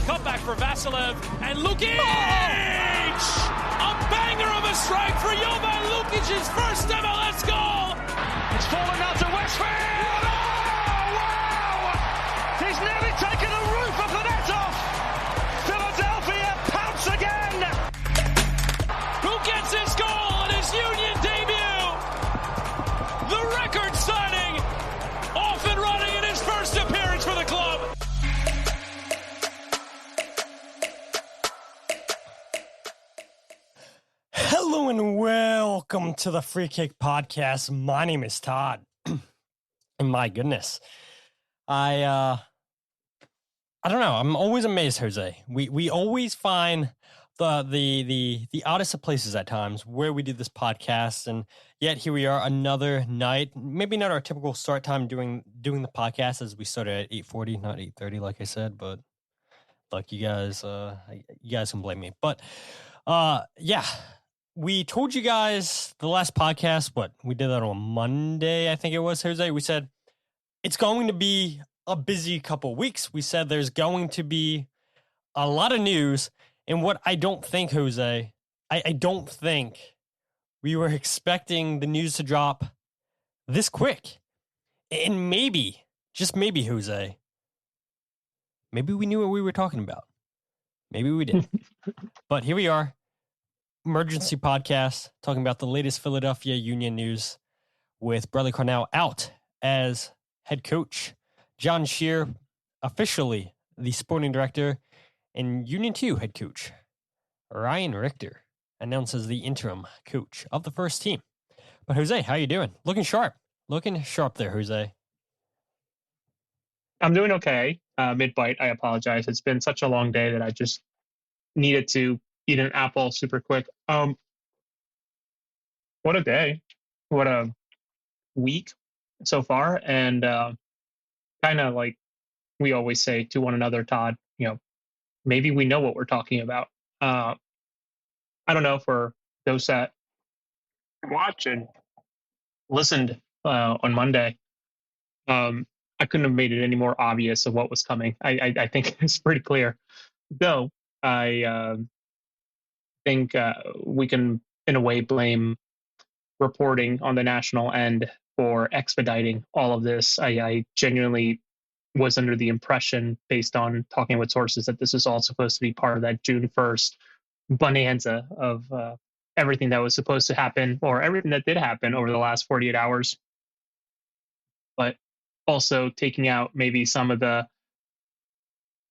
Cutback for Vasilev, and Lukic! A banger of a strike for Jovan Lukic's first MLS goal! It's fallen out to Westfield! Oh, wow! He's nearly taken the roof of the net off! Philadelphia pounce again! Who gets his goal in his Union debut? The record signing, off and running in his first appearance for the club. Hello and welcome to the Free Kick Podcast. My name is Todd. And my goodness, I don't know. I'm always amazed, Jose. We always find the oddest of places at times where we do this podcast, and yet here we are another night. Maybe not our typical start time doing the podcast, as we started at 8:40, not 8:30, like I said. But look, you guys can blame me. But yeah. We told you guys the last podcast, we did that on Monday, I think it was, Jose. We said it's going to be a busy couple weeks. We said there's going to be a lot of news. And what I don't think, Jose, I don't think we were expecting the news to drop this quick. And maybe, just maybe, Jose, maybe we knew what we were talking about. Maybe we did. But here we are. Emergency podcast talking about the latest Philadelphia Union news with Bradley Carnell out as head coach, Jon Scheer officially the sporting director, and Union 2 head coach Ryan Richter announces the interim coach of the first team. But Jose, how you doing? Looking sharp there, Jose. I'm doing okay. Mid-bite, I apologize. It's been such a long day that I just needed to eat an apple super quick. What a day. What a week so far. And kind of like we always say to one another, Todd, maybe we know what we're talking about. I don't know for those that watch and listened on Monday. I couldn't have made it any more obvious of what was coming. I think it's pretty clear. Though I think we can, in a way, blame reporting on the national end for expediting all of this. I genuinely was under the impression, based on talking with sources, that this is all supposed to be part of that June 1st bonanza of everything that was supposed to happen, or everything that did happen over the last 48 hours. But also taking out maybe some of the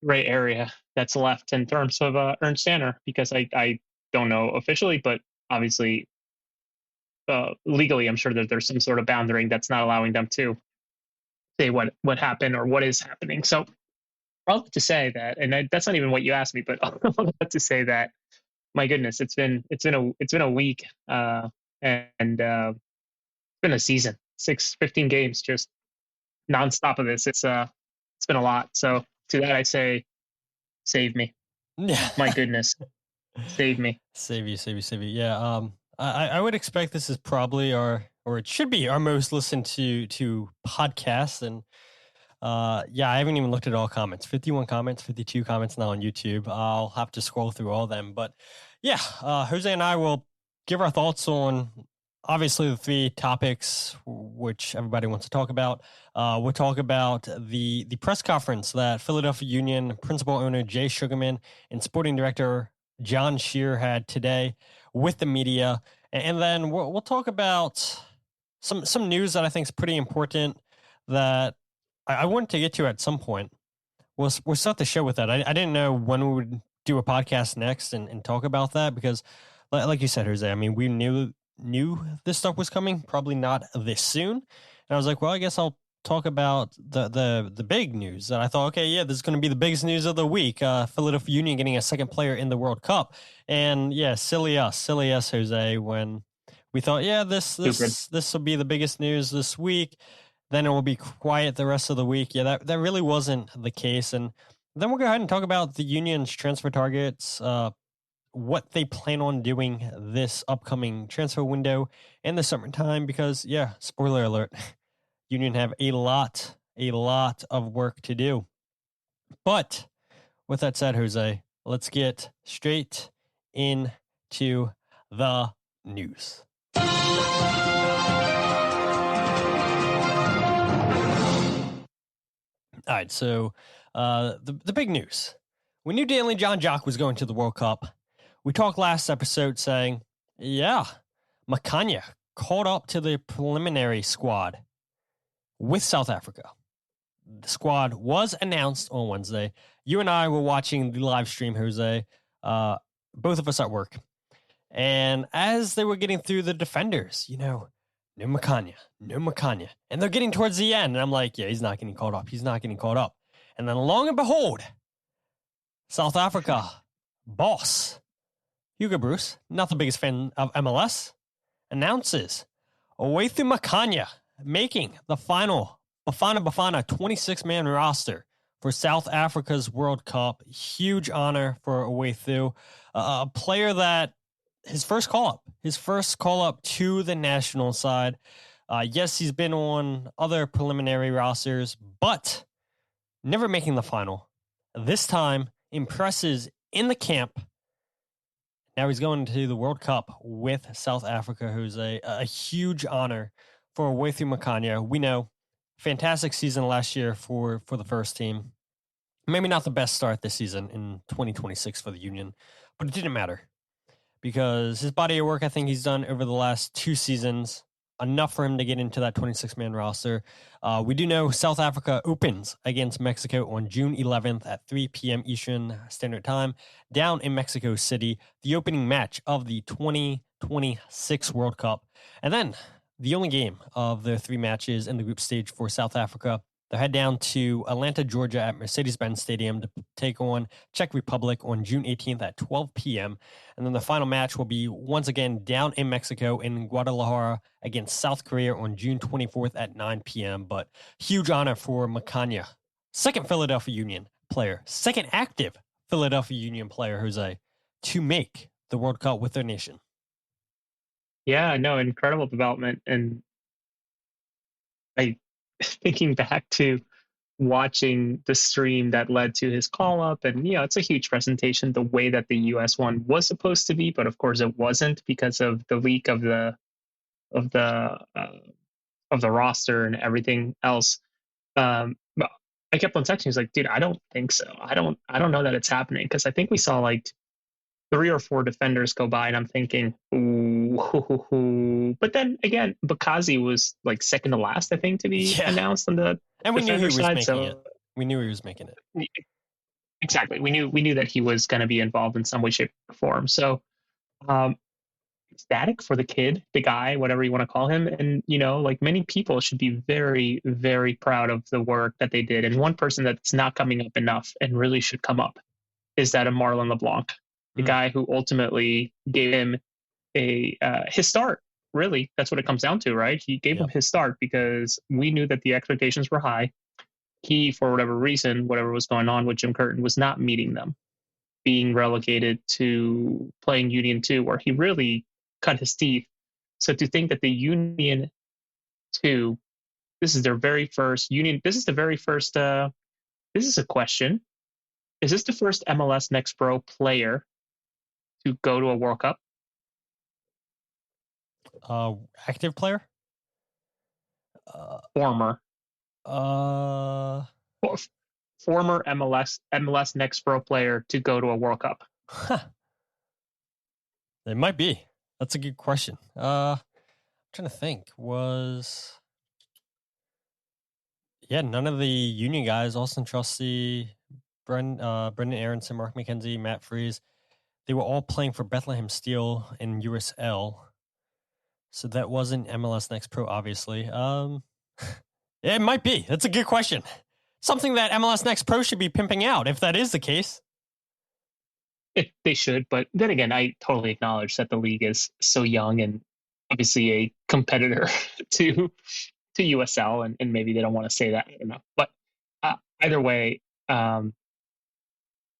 gray area that's left in terms of Ernst Tanner, because I don't know officially, but obviously legally, I'm sure that there's some sort of boundary that's not allowing them to say what happened or what is happening. So I'll have to say that, and that's not even what you asked me, but I'll have to say that, my goodness, it's been a week, and it's been a season, 15 games, just nonstop of this. It's been a lot. So to that I say, save me. Yeah. My goodness. Save me. Save you. Yeah. I would expect this is probably it should be our most listened to podcast. And yeah, I haven't even looked at all comments. 51 comments, 52 comments now on YouTube. I'll have to scroll through all of them. But yeah, Jose and I will give our thoughts on obviously the three topics which everybody wants to talk about. We'll talk about the press conference that Philadelphia Union principal owner Jay Sugarman and sporting director Jon Scheer had today with the media. And then we'll talk about some news that I think is pretty important that I wanted to get to at some point. We'll start the show with that. I didn't know when we would do a podcast next and talk about that, because like you said, Jose, I mean, we knew this stuff was coming, probably not this soon. And I was like, well, I guess I'll talk about the big news. And I thought, okay, yeah, this is going to be the biggest news of the week. Philadelphia Union getting a second player in the World Cup. And yeah, silly us, Jose, when we thought, yeah, this will be the biggest news this week. Then it will be quiet the rest of the week. Yeah, that really wasn't the case. And then we'll go ahead and talk about the Union's transfer targets, what they plan on doing this upcoming transfer window in the summertime, because yeah, spoiler alert, Union have a lot of work to do. But with that said, Jose, let's get straight into the news. All right, so the big news. We knew Danley John Jock was going to the World Cup. We talked last episode saying, yeah, Makhanya caught up to the preliminary squad with South Africa. The squad was announced on Wednesday. You and I were watching the live stream, Jose, both of us at work. And as they were getting through the defenders, no Makhanya. And they're getting towards the end. And I'm like, yeah, he's not getting caught up. And then lo and behold, South Africa boss, Hugo Bruce, not the biggest fan of MLS, announces Olwethu Makhanya making the final Bafana 26-man roster for South Africa's World Cup. Huge honor for Olwethu, a player that his first call up to the national side. Yes, he's been on other preliminary rosters, but never making the final. This time, impresses in the camp. Now he's going to the World Cup with South Africa, who's a huge honor for Olwethu Makhanya. We know, fantastic season last year for the first team. Maybe not the best start this season in 2026 for the Union, but it didn't matter because his body of work, I think he's done over the last 2 seasons, enough for him to get into that 26-man roster. We do know South Africa opens against Mexico on June 11th at 3 p.m. Eastern Standard Time down in Mexico City, the opening match of the 2026 World Cup. And then the only game of the 3 matches in the group stage for South Africa. They'll head down to Atlanta, Georgia at Mercedes-Benz Stadium to take on Czech Republic on June 18th at 12 p.m. And then the final match will be once again down in Mexico in Guadalajara against South Korea on June 24th at 9 p.m. But huge honor for Makhanya, second Philadelphia Union player, second active Philadelphia Union player, Jose, to make the World Cup with their nation. Yeah, no, incredible development. And thinking back to watching the stream that led to his call up, and it's a huge presentation the way that the US one was supposed to be, but of course it wasn't because of the leak of the roster and everything else. But I kept on texting. He's like, dude, I don't think so. I don't know that it's happening, because I think we saw like 3 or 4 defenders go by, and I'm thinking, ooh. But then again, Bakazi was like second to last, I think, to be announced on the and we knew he was side, making it. We knew he was making it. Exactly. We knew that he was going to be involved in some way, shape, or form. So, ecstatic for the kid, the guy, whatever you want to call him, and like many people should be very, very proud of the work that they did. And one person that's not coming up enough and really should come up is that of Marlon LeBlanc. The guy who ultimately gave him his start. Really, that's what it comes down to, right? He gave him his start because we knew that the expectations were high. He, for whatever reason, whatever was going on with Jim Curtin, was not meeting them, being relegated to playing Union 2, where he really cut his teeth. So to think that the Union 2, this is their very first Union, this is the very first, this is a question. Is this the first MLS Next Pro player to go to a World Cup? Active player? Former MLS Next Pro player to go to a World Cup. It might be. That's a good question. I'm trying to think. None of the Union guys, Austin Trusty, Brendan Aronson, Mark McKenzie, Matt Freese, they were all playing for Bethlehem Steel and USL. So that wasn't MLS Next Pro, obviously. It might be. That's a good question. Something that MLS Next Pro should be pimping out, if that is the case. They should, but then again, I totally acknowledge that the league is so young and obviously a competitor to USL, and maybe they don't want to say that. I don't know. But either way,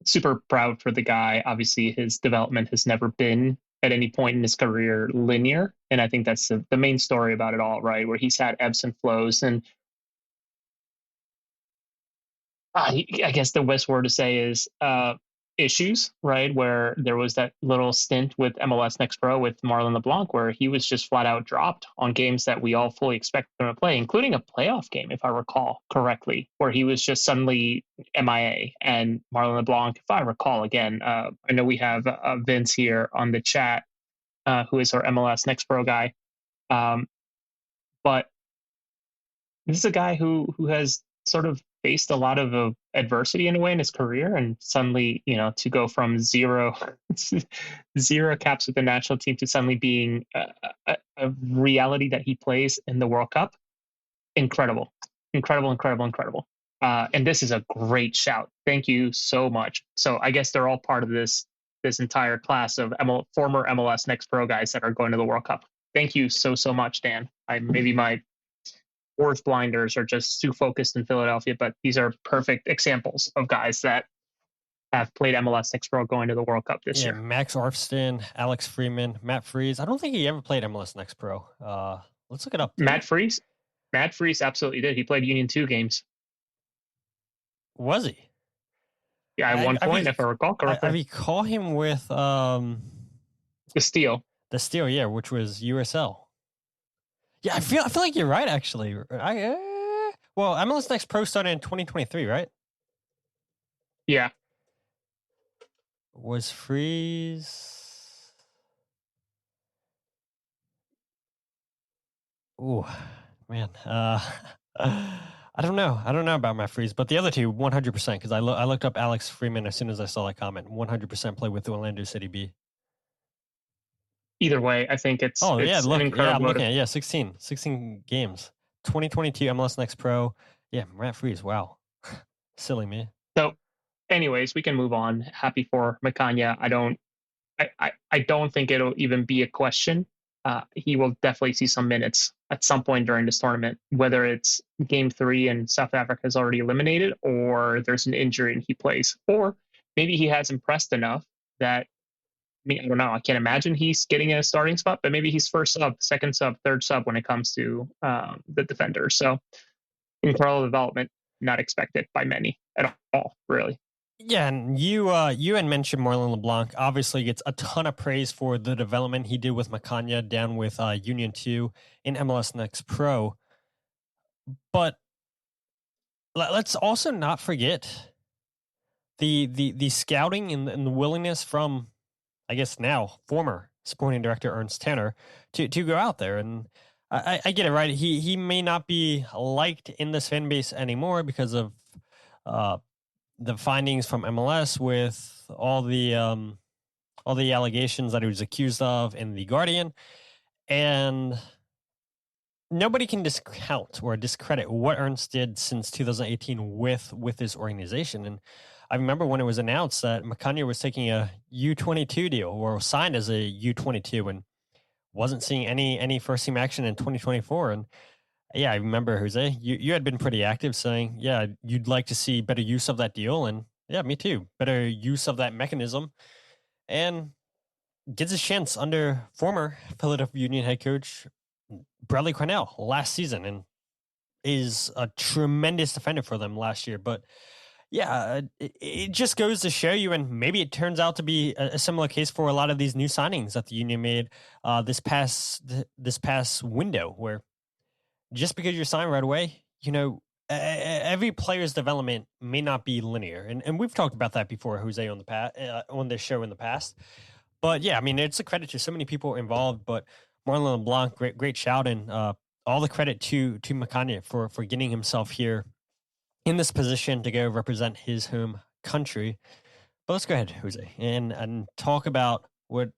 super proud for the guy. Obviously, his development has never been at any point in his career linear, and I think that's the main story about it all, right? Where he's had ebbs and flows, and I guess the best word to say is issues, right? Where there was that little stint with MLS Next Pro with Marlon LeBlanc, where he was just flat out dropped on games that we all fully expected him to play, including a playoff game, if I recall correctly, where he was just suddenly MIA. And Marlon LeBlanc, if I recall again, I know we have Vince here on the chat, who is our MLS Next Pro guy. But this is a guy who has sort of faced a lot of adversity in a way in his career, and suddenly, to go from zero caps with the national team to suddenly being a reality that he plays in the World Cup. Incredible. And this is a great shout. Thank you so much. So I guess they're all part of this entire class of former MLS Next Pro guys that are going to the World Cup. Thank you so much, Dan. Maybe my worst blinders are just too focused in Philadelphia, but these are perfect examples of guys that have played MLS Next Pro going to the World Cup this year. Max Arfston, Alex Freeman, Matt Freese. I don't think he ever played MLS Next Pro. Let's look it up. Matt Freese absolutely did. He played Union 2 games. Was he? Yeah, at one point, if I recall correctly. I recall him with the Steel. The Steel, yeah, which was USL. Yeah, I feel like you're right, actually. Well, MLS Next Pro started in 2023, right? Yeah. Was Freeze? Ooh, man. I don't know. I don't know about Matt Freese, but the other two, 100%, because I looked up Alex Freeman as soon as I saw that comment. 100% play with the Orlando City B. Either way, I think it's an incredible. Yeah, I'm looking at 16 games. 2022 MLS Next Pro. Yeah, Matt Freese. Wow, silly me. So, anyways, we can move on. Happy for Makhanya. I don't think it'll even be a question. He will definitely see some minutes at some point during this tournament, whether it's Game 3 and South Africa is already eliminated, or there's an injury and he plays, or maybe he has impressed enough that. I don't know. I can't imagine he's getting a starting spot, but maybe he's first sub, second sub, third sub when it comes to the defender. So incredible development, not expected by many at all, really. Yeah, and you had mentioned Marlon LeBlanc. Obviously, gets a ton of praise for the development he did with Makhanya down with Union 2 in MLS Next Pro. But let's also not forget the scouting and the willingness from, I guess now, former sporting director Ernst Tanner to go out there. And I get it, right? He may not be liked in this fan base anymore because of the findings from MLS with all the allegations that he was accused of in The Guardian. And nobody can discount or discredit what Ernst did since 2018 with this organization. And I remember when it was announced that Makhanya was taking a U22 deal or signed as a U22 and wasn't seeing any first team action in 2024. And yeah, I remember, Jose, you had been pretty active saying, yeah, you'd like to see better use of that deal. And yeah, me too. Better use of that mechanism. And gets a chance under former Philadelphia Union head coach Bradley Carnell last season and is a tremendous defender for them last year. But yeah, it just goes to show you, and maybe it turns out to be a similar case for a lot of these new signings that the Union made this past window, where just because you're signed right away, every player's development may not be linear, and we've talked about that before, Jose, on this show in the past. But yeah, I mean, it's a credit to so many people involved. But Marlon LeBlanc, great shout, and all the credit to Makhanya for getting himself here in this position to go represent his home country. But let's go ahead, Jose, and talk about what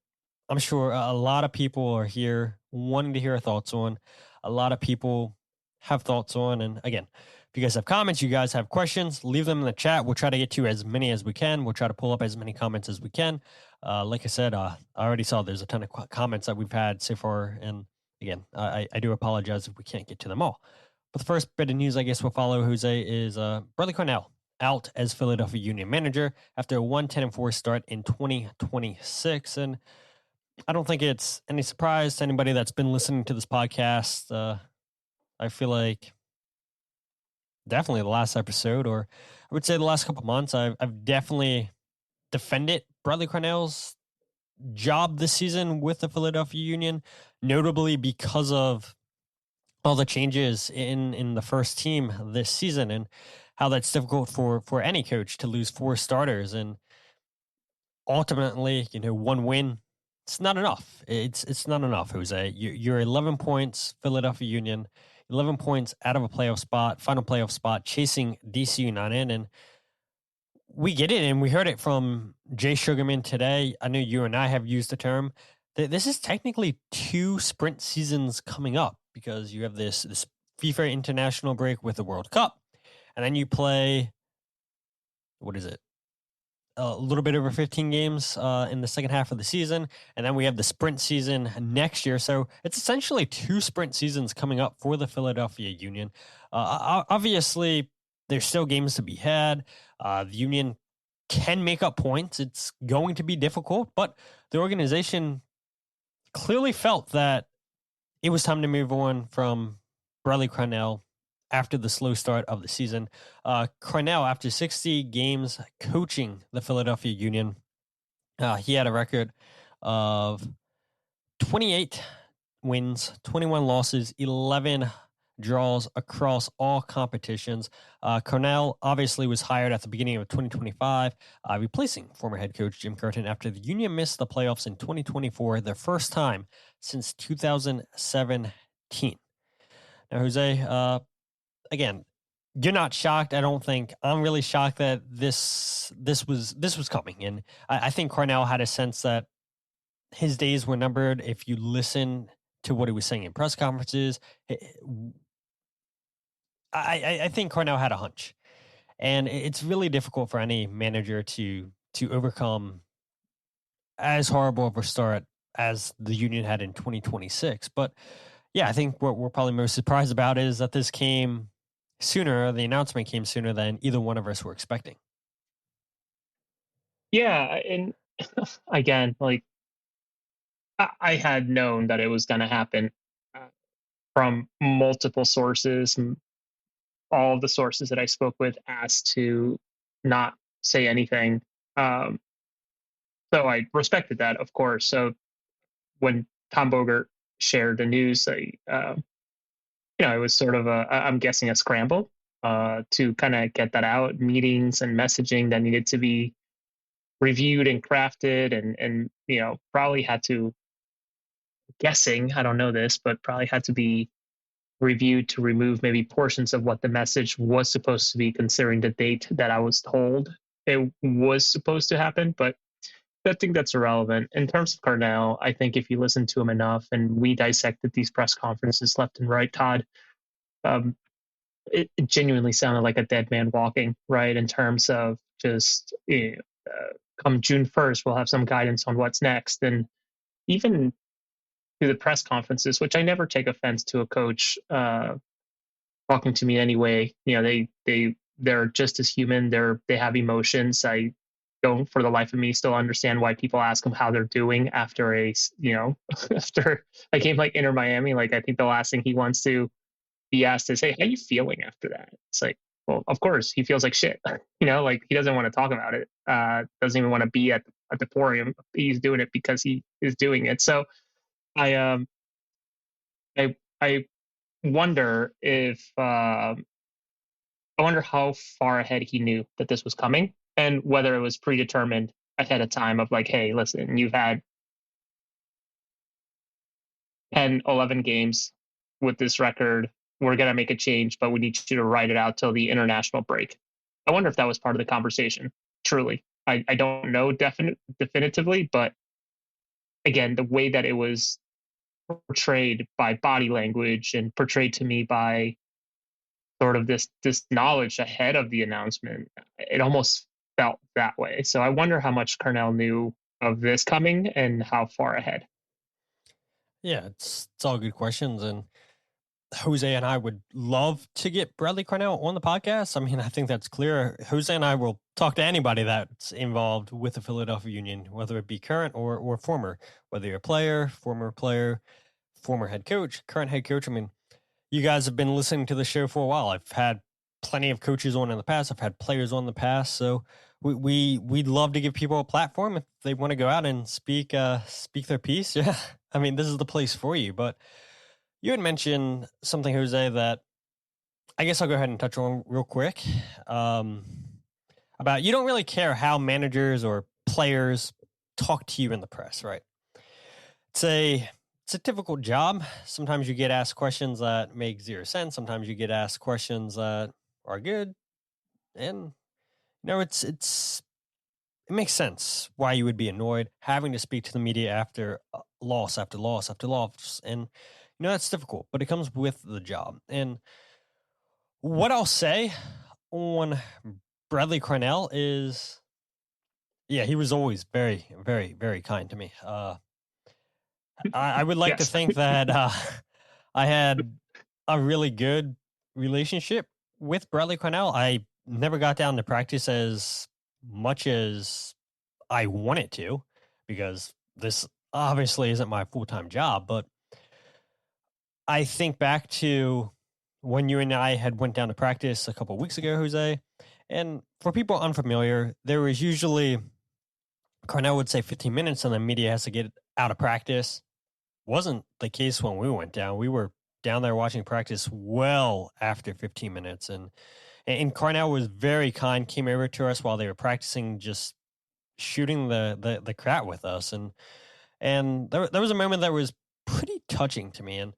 I'm sure a lot of people are here wanting to hear our thoughts on. A lot of people have thoughts on. And again, if you guys have comments, you guys have questions, leave them in the chat. We'll try to get to as many as we can. We'll try to pull up as many comments as we can. Like I said, I already saw there's a ton of comments that we've had so far. And again, I do apologize if we can't get to them all. But the first bit of news I guess we'll follow, Jose, is Bradley Carnell out as Philadelphia Union manager after a 1-10-4 start in 2026. And I don't think it's any surprise to anybody that's been listening to this podcast. I feel like definitely the last episode, or would say the last couple of months, I've definitely defended Bradley Carnell's job this season with the Philadelphia Union, notably because of all the changes in the first team this season and how that's difficult for any coach to lose 4 starters. And ultimately, one win, it's not enough. It's not enough, Jose. You're 11 points, Philadelphia Union, 11 points out of a playoff spot, final playoff spot, chasing DC United. And we get it, and we heard it from Jay Sugarman today. I know you and I have used the term that this is technically 2 sprint seasons coming up, because you have this FIFA international break with the World Cup, and then you play, what is it, a little bit over 15 games in the second half of the season, and then we have the sprint season next year. So it's essentially 2 sprint seasons coming up for the Philadelphia Union. Obviously, there's still games to be had. The Union can make up points. It's going to be difficult, but the organization clearly felt that it was time to move on from Bradley Carnell after the slow start of the season. Carnell, after 60 games coaching the Philadelphia Union, he had a record of 28 wins, 21 losses, 11 draws across all competitions. Carnell obviously was hired at the beginning of 2025, replacing former head coach Jim Curtin after the Union missed the playoffs in 2024, their first time since 2017. Now, Jose, again, you're not shocked. I don't think I'm really shocked that this was coming. And I think Carnell had a sense that his days were numbered. If you listen to what he was saying in press conferences, I think Carnell had a hunch, and it's really difficult for any manager to overcome as horrible of a start as the Union had in 2026. But yeah, I think what we're probably most surprised about is that this came sooner. The announcement came sooner than either one of us were expecting. Yeah, and again, like I had known that it was going to happen from multiple sources. All of the sources that I spoke with asked to not say anything. So I respected that, of course. So when Tom Bogert shared the news, it was sort of I'm guessing a scramble to kind of get that out, meetings and messaging that needed to be reviewed and crafted, and probably had to, guessing, I don't know this, but probably had to be reviewed to remove maybe portions of what the message was supposed to be, considering the date that I was told it was supposed to happen. But I think that's irrelevant. In terms of Carnell, I think if you listen to him enough, and we dissected these press conferences left and right, Todd, it genuinely sounded like a dead man walking, right? In terms of just come June 1st, we'll have some guidance on what's next. And even through the press conferences, which I never take offense to a coach talking to me anyway. They're just as human. They have emotions. I don't, for the life of me, still understand why people ask them how they're doing after after a game like Inter Miami. Like, I think the last thing he wants to be asked is, "Hey, how are you feeling after that?" It's like, well, of course he feels like shit. Like, he doesn't want to talk about it. Doesn't even want to be at the podium. He's doing it because he is doing it. So I wonder if I wonder how far ahead he knew that this was coming, and whether it was predetermined ahead of time of like, hey, listen, you've had 10, 11 games with this record. We're going to make a change, but we need you to write it out till the international break. I wonder if that was part of the conversation. Truly, I don't know definitively, but again, the way that it was portrayed by body language and portrayed to me by sort of this knowledge ahead of the announcement, it almost felt that way. So I wonder how much Carnell knew of this coming and how far ahead. Yeah, it's all good questions, and Jose and I would love to get Bradley Carnell on the podcast. I mean, I think that's clear. Jose and I will talk to anybody that's involved with the Philadelphia Union, whether it be current or former, whether you're a player, former head coach, current head coach. I mean, you guys have been listening to the show for a while. I've had plenty of coaches on in the past. I've had players on in the past. So we'd love to give people a platform if they want to go out and speak their piece. Yeah. I mean, this is the place for you. But you had mentioned something, Jose, that I guess I'll go ahead and touch on real quick. About you don't really care how managers or players talk to you in the press, right? It's a difficult job. Sometimes you get asked questions that make zero sense. Sometimes you get asked questions that are good, and it makes sense why you would be annoyed having to speak to the media after loss after loss after loss, and that's difficult. But it comes with the job. And what I'll say on Bradley Carnell is, yeah, he was always very, very, very kind to me. I would like to think that I had a really good relationship with Bradley Carnell. I never got down to practice as much as I wanted to, because this obviously isn't my full-time job. But I think back to when you and I had went down to practice a couple of weeks ago, Jose, and for people unfamiliar, there was usually Carnell would say 15 minutes and the media has to get out of practice. Wasn't the case when we went down. We were down there watching practice well after 15 minutes. And Carnell was very kind, came over to us while they were practicing, just shooting the crap with us. And there was a moment that was pretty touching to me. And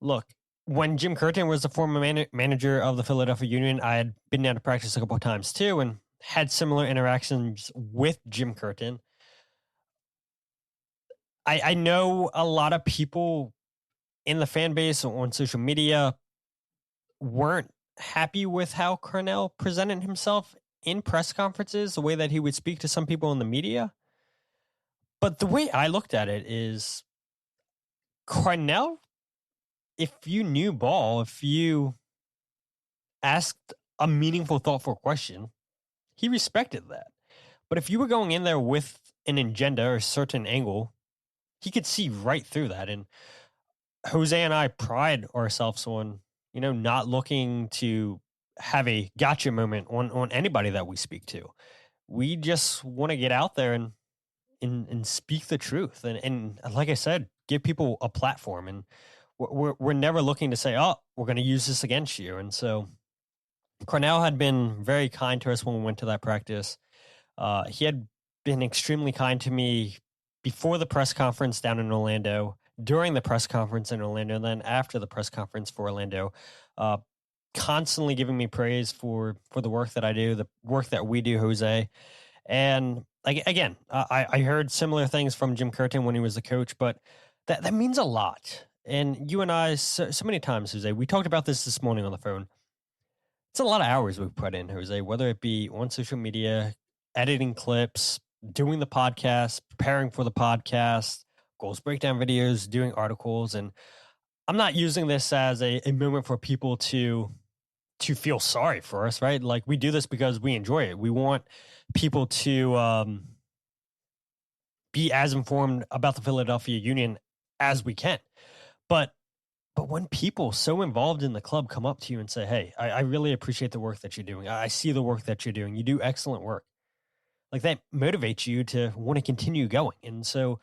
look, when Jim Curtin was the former manager of the Philadelphia Union, I had been down to practice a couple of times too and had similar interactions with Jim Curtin. I know a lot of people in the fan base on social media weren't happy with how Carnell presented himself in press conferences, the way that he would speak to some people in the media. But the way I looked at it is, Carnell, if you knew ball, if you asked a meaningful, thoughtful question, he respected that. But if you were going in there with an agenda or a certain angle, he could see right through that. And Jose and I pride ourselves on, not looking to have a gotcha moment on anybody that we speak to. We just want to get out there and speak the truth. And like I said, give people a platform. And we're never looking to say, oh, we're going to use this against you. And so Carnell had been very kind to us when we went to that practice. He had been extremely kind to me before the press conference down in Orlando, during the press conference in Orlando, and then after the press conference for Orlando, constantly giving me praise for the work that I do, the work that we do, Jose. And again, I heard similar things from Jim Curtin when he was the coach, but that means a lot. And you and I, so many times, Jose, we talked about this morning on the phone. It's a lot of hours we've put in, Jose, whether it be on social media, editing clips, doing the podcast, preparing for the podcast, goals breakdown videos, doing articles. And I'm not using this as a moment for people to feel sorry for us, right? Like, we do this because we enjoy it. We want people to be as informed about the Philadelphia Union as we can. But when people so involved in the club come up to you and say, hey, I really appreciate the work that you're doing. I see the work that you're doing. You do excellent work. Like, that motivates you to want to continue going. And so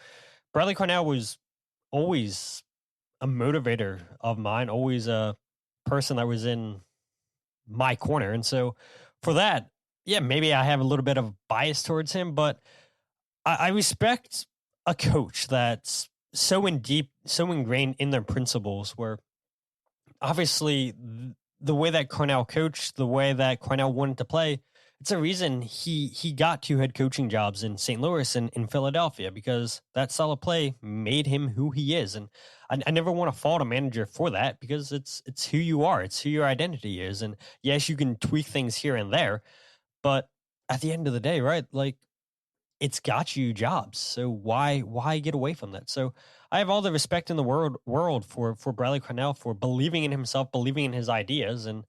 Bradley Carnell was always a motivator of mine, always a person that was in my corner. And so for that, yeah, maybe I have a little bit of bias towards him, but I respect a coach that's so ingrained in their principles, where obviously the way that Carnell coached, the way that Carnell wanted to play, it's a reason he got 2 head coaching jobs in St. Louis and in Philadelphia, because that style of play made him who he is. And I never want to fault a manager for that, because it's who you are. It's who your identity is. And yes, you can tweak things here and there, but at the end of the day, right, like, it's got you jobs. So why get away from that? So I have all the respect in the world for Bradley Carnell, for believing in himself, believing in his ideas. And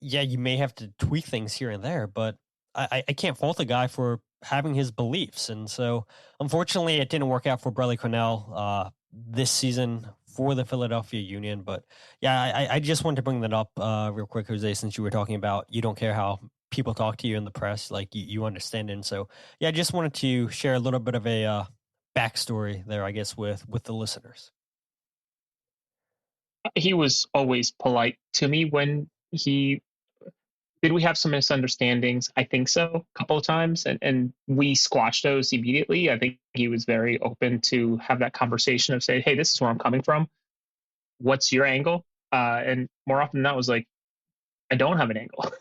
yeah, you may have to tweak things here and there, but I can't fault the guy for having his beliefs. And so unfortunately, it didn't work out for Bradley Carnell this season for the Philadelphia Union. But yeah, I just wanted to bring that up real quick, Jose, since you were talking about you don't care how people talk to you in the press, like you understand it. And so, yeah, I just wanted to share a little bit of a backstory there, I guess, with the listeners. He was always polite to me when did we have some misunderstandings? I think so, a couple of times, and we squashed those immediately. I think he was very open to have that conversation of say, hey, this is where I'm coming from. What's your angle? And more often than not was like, I don't have an angle.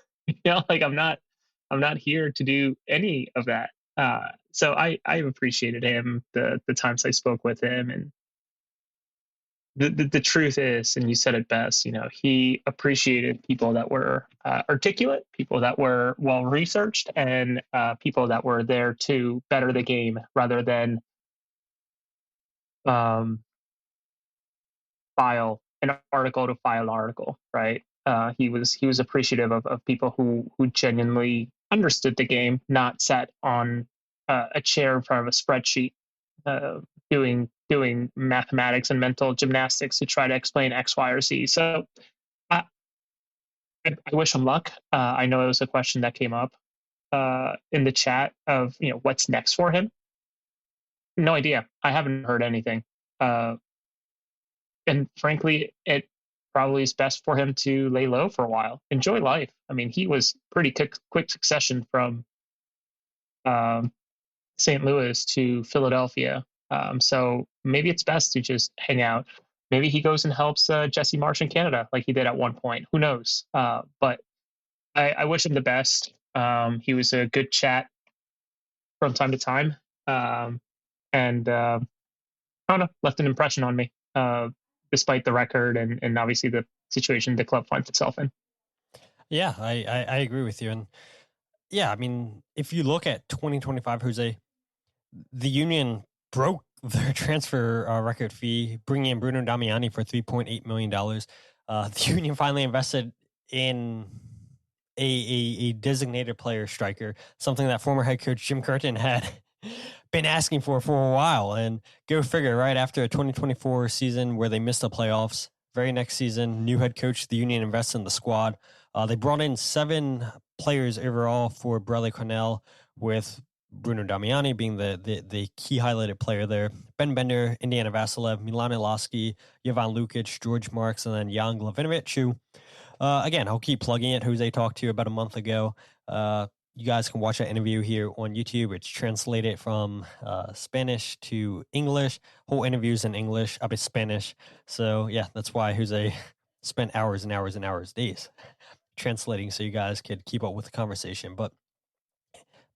Like I'm not here to do any of that. So I appreciated him the times I spoke with him, and the truth is, and you said it best, he appreciated people that were articulate, people that were well researched, and people that were there to better the game rather than file an article to file an article, right? He was appreciative of people who genuinely understood the game, not sat on a chair in front of a spreadsheet doing mathematics and mental gymnastics to try to explain X, Y, or Z. So I wish him luck. I know it was a question that came up in the chat of what's next for him. No idea. I haven't heard anything. And frankly, it probably is best for him to lay low for a while, enjoy life. I mean, he was pretty quick succession from St. Louis to Philadelphia. So maybe it's best to just hang out. Maybe he goes and helps Jesse Marsh in Canada like he did at one point. Who knows? But I wish him the best. He was a good chat from time to time. And I don't know, left an impression on me, despite the record and obviously the situation the club finds itself in. Yeah, I agree with you. And yeah, I mean, if you look at 2025, Jose, the Union broke their transfer record fee, bringing in Bruno Damiani for $3.8 million. The Union finally invested in a designated player striker, something that former head coach Jim Curtin had been asking for a while. And go figure, right after a 2024 season where they missed the playoffs, very next season, new head coach, the Union invested in the squad. They brought in 7 players overall for Bradley Carnell, with Bruno Damiani being the key highlighted player there. Ben Bender, Indiana Vasilev, Milan Iloski, Jovan Lukic, George Marks, and then Jan Glavinovic, who, again, I'll keep plugging it. Jose talked to you about a month ago. You guys can watch that interview here on YouTube. It's translated from Spanish to English. Whole interview's in English, a bit Spanish. So, yeah, that's why Jose spent hours and hours and hours, days, translating so you guys could keep up with the conversation. But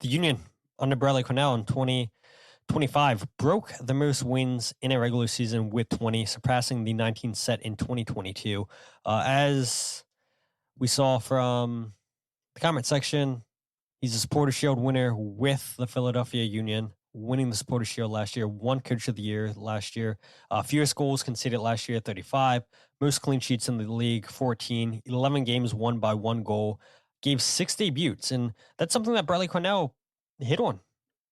the Union, under Bradley Carnell in 2025, broke the most wins in a regular season with 20, surpassing the 19 set in 2022. As we saw from the comment section, he's a Supporters Shield winner with the Philadelphia Union, winning the Supporters Shield last year, won Coach of the Year last year. Fewest goals conceded last year, 35. Most clean sheets in the league, 14. 11 games won by 1 goal. Gave 6 debuts. And that's something that Bradley Carnell hit on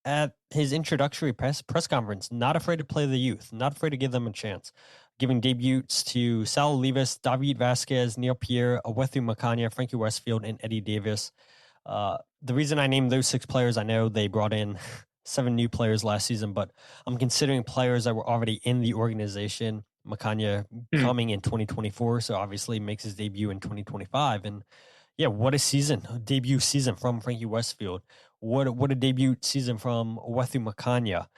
at his introductory press conference. Not afraid to play the youth, not afraid to give them a chance. Giving debuts to Sal Levis, David Vasquez, Neil Pierre, Olwethu Makhanya, Frankie Westfield, and Eddie Davis. The reason I named those 6 players, I know they brought in 7 new players last season, but I'm considering players that were already in the organization. Makhanya coming in 2024, so obviously makes his debut in 2025. And yeah, what a season, a debut season from Frankie Westfield. What a debut season from Olwethu Makhanya.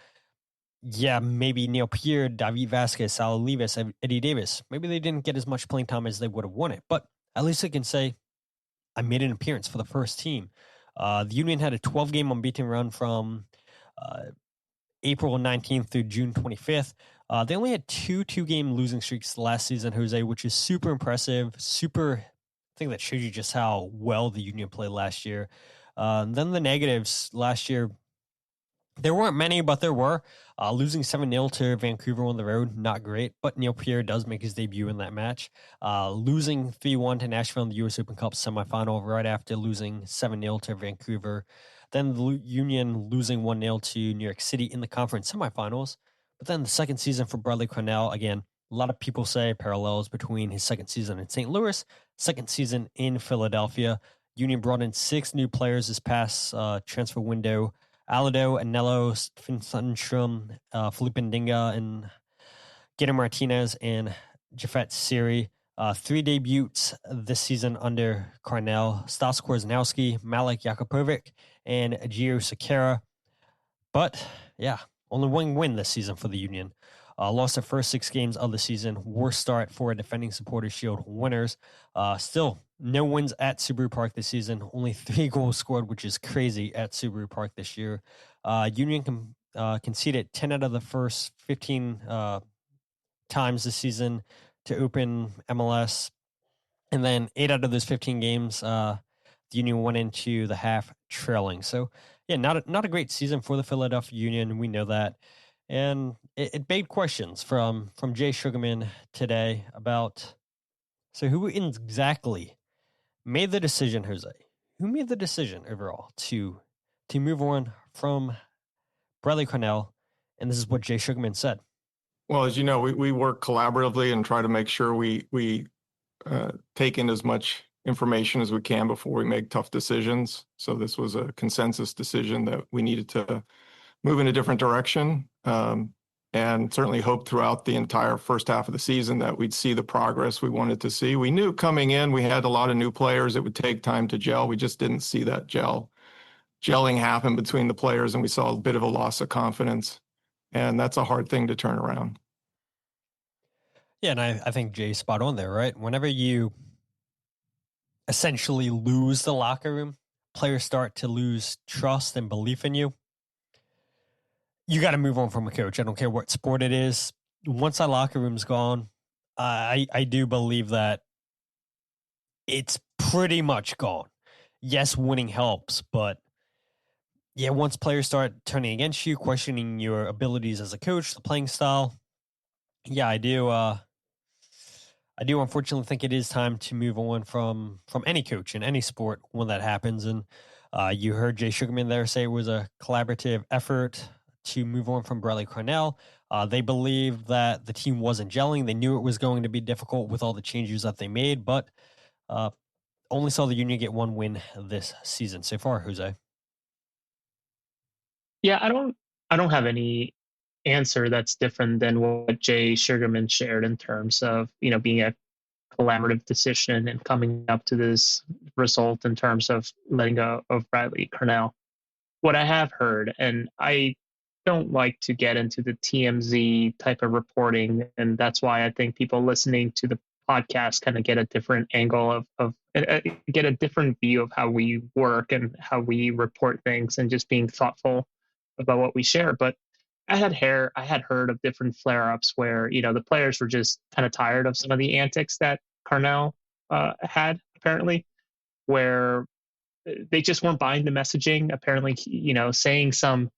Yeah, maybe Neil Pierre, David Vasquez, Sal Levis, Eddie Davis. Maybe they didn't get as much playing time as they would have wanted, but at least I can say I made an appearance for the first team. The Union had a 12-game unbeaten run from April 19th through June 25th. They only had 2-game losing streaks last season, Jose, which is super impressive. I think that shows you just how well the Union played last year. Then the negatives last year, there weren't many, but there were. Losing 7-0 to Vancouver on the road, not great, but Neil Pierre does make his debut in that match. Losing 3-1 to Nashville in the U.S. Open Cup semifinal right after losing 7-0 to Vancouver. Then the Union losing 1-0 to New York City in the conference semifinals. But then the second season for Bradley Carnell, again, A lot of people say parallels between his second season in St. Louis, second season in Philadelphia. Union brought in 6 new players this past transfer window. Alado, Anello, Finn Sundstrom, Felipe Ndinga, and Guillermo Martinez, and Jafet Siri. 3 debuts this season under Carnell: Stas Korzanowski, Malik Jakubovic, and Gio Sekera. But, yeah, only 1 win this season for the Union. Lost their first 6 games of the season. Worst start for defending Supporters Shield winners. Still, no wins at Subaru Park this season. Only 3 goals scored, which is crazy at Subaru Park this year. Union conceded 10 out of the first 15 times this season to open MLS. And then 8 out of those 15 games, the Union went into the half trailing. So, yeah, not a great season for the Philadelphia Union. We know that. And it begged questions from Jay Sugarman today about, so who exactly made the decision, Jose? Who made the decision overall to move on from Bradley Carnell? And this is what Jay Sugarman said. Well, as you know, we work collaboratively and try to make sure we take in as much information as we can before we make tough decisions. So this was a consensus decision that we needed to move in a different direction, and certainly hope throughout the entire first half of the season that we'd see the progress we wanted to see. We knew coming in, we had a lot of new players. It would take time to gel. We just didn't see that gelling happen between the players, and we saw a bit of a loss of confidence. And that's a hard thing to turn around. Yeah, and I think Jay's spot on there, right? Whenever you essentially lose the locker room, players start to lose trust and belief in you. You got to move on from a coach. I don't care what sport it is. Once that locker room's gone, I do believe that it's pretty much gone. Yes, winning helps, but yeah, once players start turning against you, questioning your abilities as a coach, the playing style, yeah, I do unfortunately think it is time to move on from any coach in any sport when that happens. And you heard Jay Sugarman there say it was a collaborative effort to move on from Bradley Carnell. They believed that the team wasn't gelling. They knew it was going to be difficult with all the changes that they made, but only saw the Union get 1 win this season so far, Jose. Yeah, I don't have any answer that's different than what Jay Sugarman shared in terms of, being a collaborative decision and coming up to this result in terms of letting go of Bradley Carnell. What I have heard, and I don't like to get into the TMZ type of reporting, and that's why I think people listening to the podcast kind of get a different angle of get a different view of how we work and how we report things, and just being thoughtful about what we share. But I had heard of different flare-ups where, the players were just kind of tired of some of the antics that Carnell had, apparently, where they just weren't buying the messaging. Apparently, saying some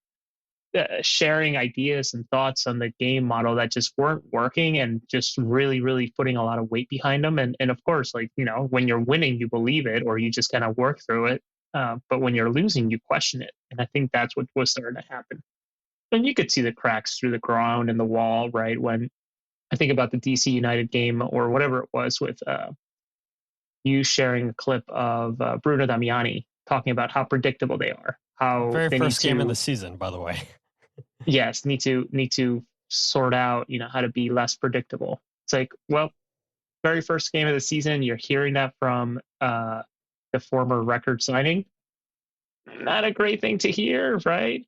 sharing ideas and thoughts on the game model that just weren't working, and just really, really putting a lot of weight behind them. And of course, when you're winning, you believe it, or you just kind of work through it. But when you're losing, you question it. And I think that's what was starting to happen. And you could see the cracks through the ground and the wall, right? When I think about the DC United game or whatever it was, with you sharing a clip of Bruno Damiani talking about how predictable they are. How very they first game of the season, by the way. Yes, need to sort out, how to be less predictable. It's like, well, very first game of the season, you're hearing that from the former record signing. Not a great thing to hear, right?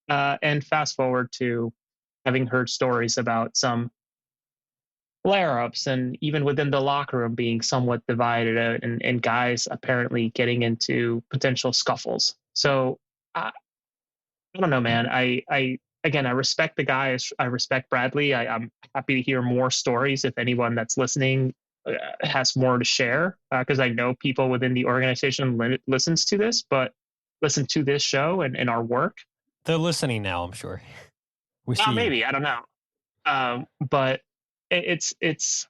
And fast forward to having heard stories about some flare-ups, and even within the locker room being somewhat divided, and guys apparently getting into potential scuffles. So I don't know, man. I respect the guys. I respect Bradley. I'm happy to hear more stories if anyone that's listening has more to share, because I know people within the organization listen to this show and our work. They're listening now, I'm sure. Maybe, I don't know. But it's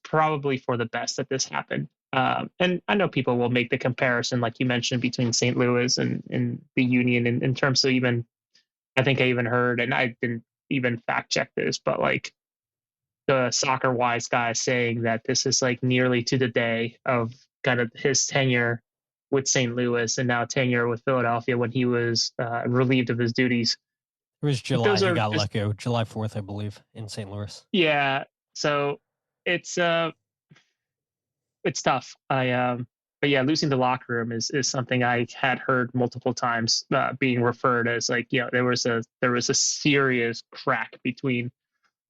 probably for the best that this happened. And I know people will make the comparison, like you mentioned, between St. Louis and the Union in terms of, even, I think I even heard, and I didn't even fact check this, but the soccer wise guy saying that this is like nearly to the day of kind of his tenure with St. Louis and now tenure with Philadelphia when he was relieved of his duties. It was July. Those He are got just, let go. July 4th, I believe, in St. Louis. yeah. So it's tough. But yeah, losing the locker room is something I had heard multiple times being referred as like, there was a serious crack between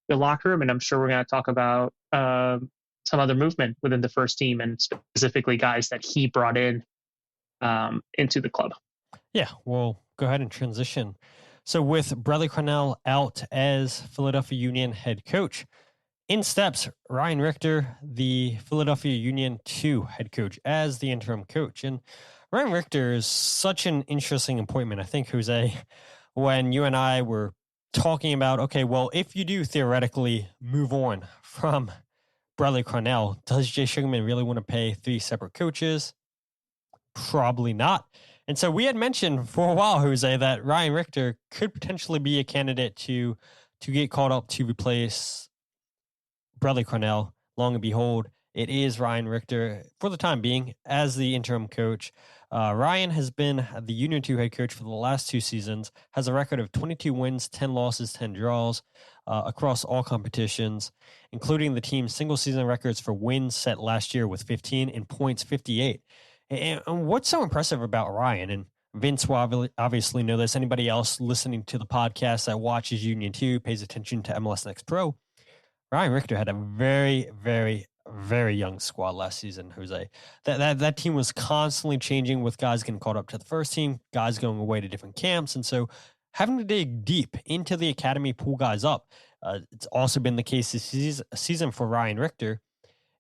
the locker room, and I'm sure we're going to talk about some other movement within the first team and specifically guys that he brought in into the club. Yeah, we'll go ahead and transition. So with Bradley Carnell out as Philadelphia Union head coach, in steps Ryan Richter, the Philadelphia Union 2 head coach, as the interim coach. And Ryan Richter is such an interesting appointment. I think, Jose, when you and I were talking about, okay, well, if you do theoretically move on from Bradley Carnell, does Jay Sugarman really want to pay 3 separate coaches? Probably not. And so we had mentioned for a while, Jose, that Ryan Richter could potentially be a candidate to get called up to replace Bradley Carnell. Long and behold, it is Ryan Richter for the time being as the interim coach. Ryan has been the Union 2 head coach for the last 2 seasons, has a record of 22 wins, 10 losses, 10 draws across all competitions, including the team's single season records for wins set last year with 15 and points 58. And what's so impressive about Ryan, and Vince will obviously know this, anybody else listening to the podcast that watches Union 2, pays attention to MLS Next Pro, Ryan Richter had a very, very, very young squad last season, Jose. That team was constantly changing with guys getting called up to the first team, guys going away to different camps. And so having to dig deep into the academy, pull guys up, it's also been the case this season for Ryan Richter.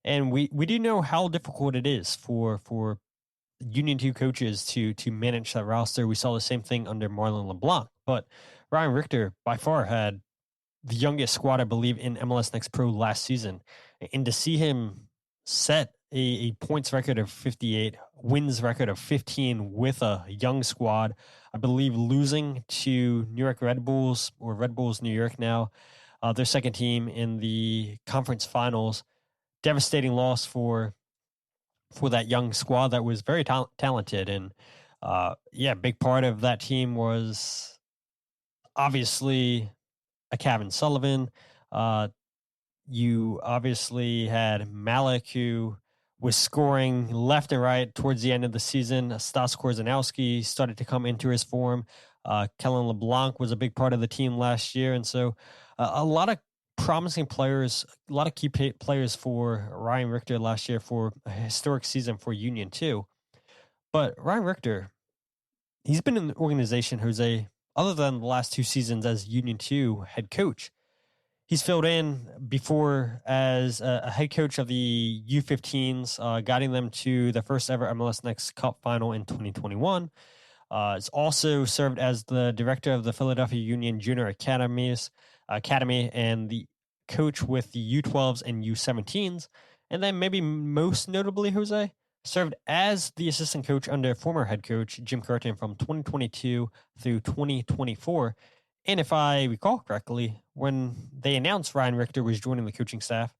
And we do know how difficult it is for Union 2 coaches to manage that roster. We saw the same thing under Marlon LeBlanc, but Ryan Richter by far had the youngest squad, I believe, in MLS Next Pro last season. And to see him set a points record of 58, wins record of 15 with a young squad, I believe losing to New York Red Bulls, or Red Bulls New York now, their second team in the conference finals, devastating loss for that young squad that was very talented. And big part of that team was obviously a Kevin Sullivan. You obviously had Malik, who was scoring left and right towards the end of the season. Stas Korzanowski started to come into his form. Kellen LeBlanc was a big part of the team last year. And so a lot of promising players, a lot of key players for Ryan Richter last year for a historic season for Union 2. But Ryan Richter, he's been in the organization, Jose, other than the last 2 seasons as Union 2 head coach. He's filled in before as a head coach of the U15s, guiding them to the first ever MLS Next Cup final in 2021. It's also served as the director of the Philadelphia Union Junior Academy and the coach with the U12s and U17s. And then maybe most notably, Jose, served as the assistant coach under former head coach Jim Curtin from 2022 through 2024. And if I recall correctly, when they announced Ryan Richter was joining the coaching staff,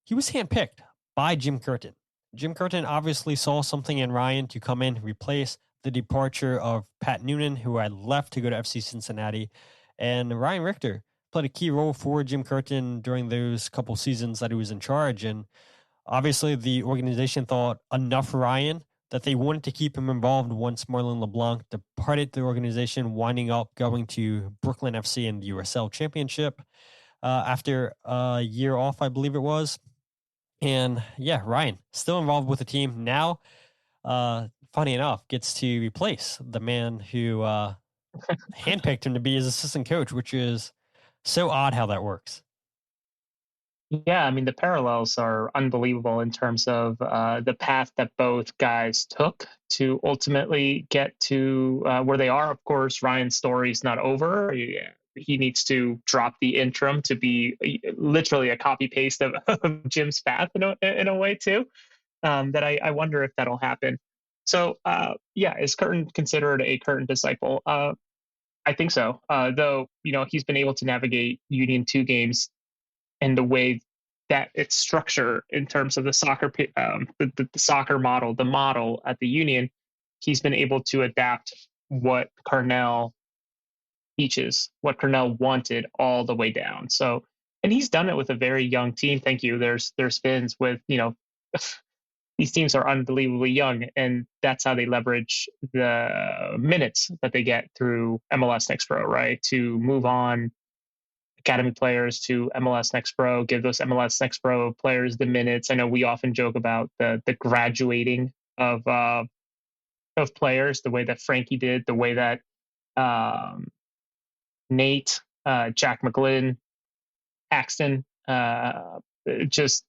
he was handpicked by Jim Curtin. Jim Curtin obviously saw something in Ryan to come in, replace the departure of Pat Noonan, who had left to go to FC Cincinnati. And Ryan Richter played a key role for Jim Curtin during those couple seasons that he was in charge. And obviously the organization thought enough Ryan that they wanted to keep him involved once Marlon LeBlanc departed the organization, winding up going to Brooklyn FC in the USL Championship after a year off, I believe it was. And yeah, Ryan still involved with the team now. Funny enough, gets to replace the man who handpicked him to be his assistant coach, which is so odd how that works. Yeah, I mean, the parallels are unbelievable in terms of the path that both guys took to ultimately get to where they are. Of course, Ryan's story is not over. He needs to drop the interim to be literally a copy paste of Jim's path in a way too. That I wonder if that'll happen. So is Curtin considered a Curtin disciple? I think so. Though he's been able to navigate Union 2 games in the way that its structure in terms of the soccer, the soccer model, the model at the Union, he's been able to adapt what Carnell teaches, what Carnell wanted all the way down. So, and he's done it with a very young team. Thank you. There's Finns with, these teams are unbelievably young, and that's how they leverage the minutes that they get through MLS Next Pro, right? To move on academy players to MLS Next Pro, give those MLS Next Pro players the minutes. I know we often joke about the graduating of players, the way that Frankie did, the way that Nate, Jack McGlynn, Paxton, they just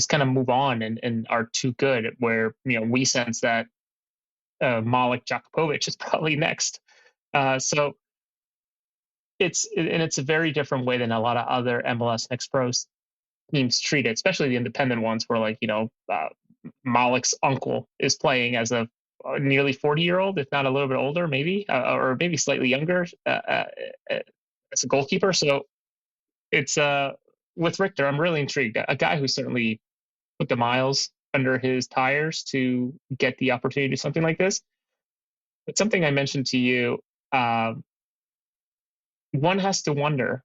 kind of move on and are too good. Where we sense that Malik Jakupovic is probably next. So it's a very different way than a lot of other MLS Next Pro teams treat it, especially the independent ones, where Malik's uncle is playing as a nearly 40-year-old, if not a little bit older, maybe, or maybe slightly younger, as a goalkeeper. So it's with Richter, I'm really intrigued. A guy who certainly put the miles under his tires to get the opportunity to do something like this. But something I mentioned to you, one has to wonder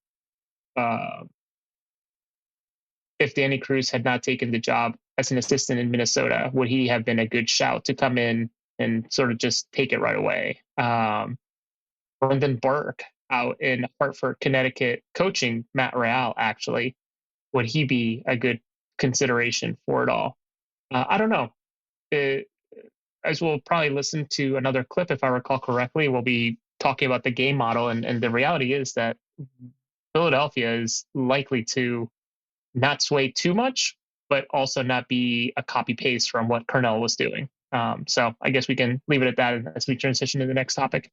if Danny Cruz had not taken the job as an assistant in Minnesota, would he have been a good shout to come in and sort of just take it right away? Brendan Burke out in Hartford, Connecticut, coaching Matt Real, actually, would he be a good consideration for it all? I don't know. As we'll probably listen to another clip, if I recall correctly, we'll be talking about the game model. And the reality is that Philadelphia is likely to not sway too much, but also not be a copy paste from what Carnell was doing. So I guess we can leave it at that as we transition to the next topic.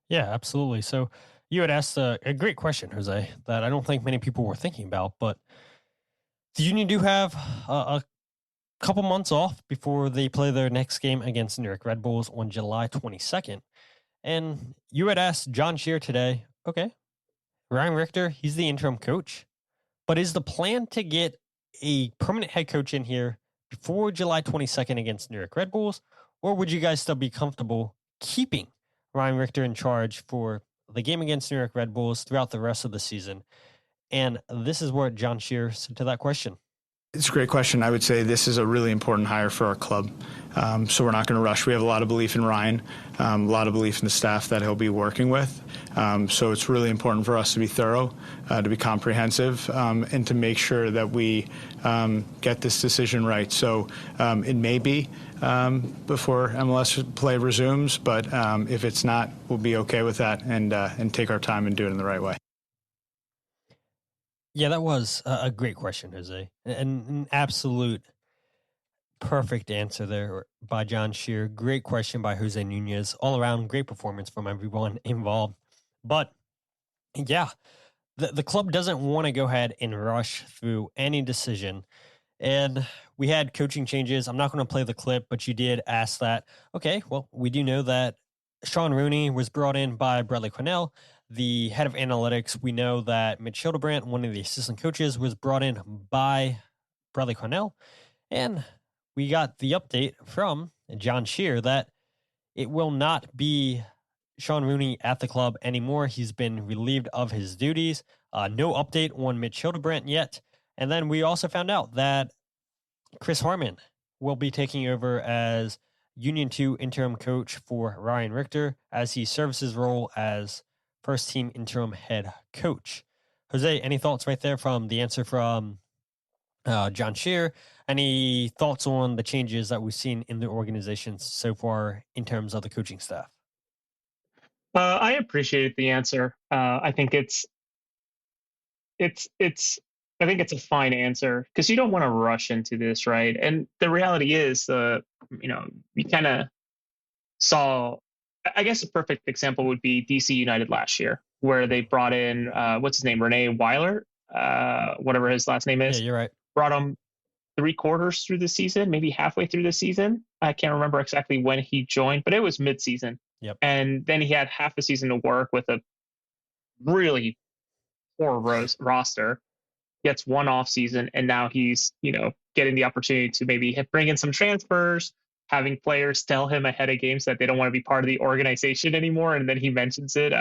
Yeah, absolutely. So you had asked a great question, Jose, that I don't think many people were thinking about, but the Union do have a couple months off before they play their next game against New York Red Bulls on July 22nd. And you had asked Jon Scheer today, okay, Ryan Richter, he's the interim coach, but is the plan to get a permanent head coach in here before July 22nd against New York Red Bulls, or would you guys still be comfortable keeping Ryan Richter in charge for the game against New York Red Bulls throughout the rest of the season? And this is what Jon Scheer said to that question. It's a great question. I would say this is a really important hire for our club. So we're not going to rush. We have a lot of belief in Ryan, a lot of belief in the staff that he'll be working with. So it's really important for us to be thorough, to be comprehensive, and to make sure that we get this decision right. So it may be before MLS play resumes, but if it's not, we'll be okay with that and take our time and do it in the right way. Yeah, that was a great question, Jose. An absolute perfect answer there by Jon Scheer. Great question by Jose Nunez. All around, great performance from everyone involved. But yeah, the club doesn't want to go ahead and rush through any decision. And we had coaching changes. I'm not going to play the clip, but you did ask that. Okay, well, we do know that Sean Rooney was brought in by Bradley Carnell, the head of analytics. We know that Mitch Hildebrandt, one of the assistant coaches, was brought in by Bradley Carnell. And we got the update from Jon Scheer that it will not be Sean Rooney at the club anymore. He's been relieved of his duties. No update on Mitch Hildebrandt yet. And then we also found out that Chris Harmon will be taking over as Union 2 interim coach for Ryan Richter as he serves his role as first team interim head coach. Jose, any thoughts right there from the answer from Jon Scheer? Any thoughts on the changes that we've seen in the organization so far in terms of the coaching staff? I appreciate the answer. I think it's a fine answer because you don't want to rush into this, right? And the reality is, we kind of saw, I guess a perfect example would be DC United last year, where they brought in, what's his name? Renee Weiler, whatever his last name is. Yeah, you're right. Brought him 3/4 through the season, maybe halfway through the season. I can't remember exactly when he joined, but it was mid-season. Yep. And then he had half the season to work with a really poor roster. gets one off season, and now he's, getting the opportunity to maybe bring in some transfers, having players tell him ahead of games that they don't want to be part of the organization anymore. And then he mentions it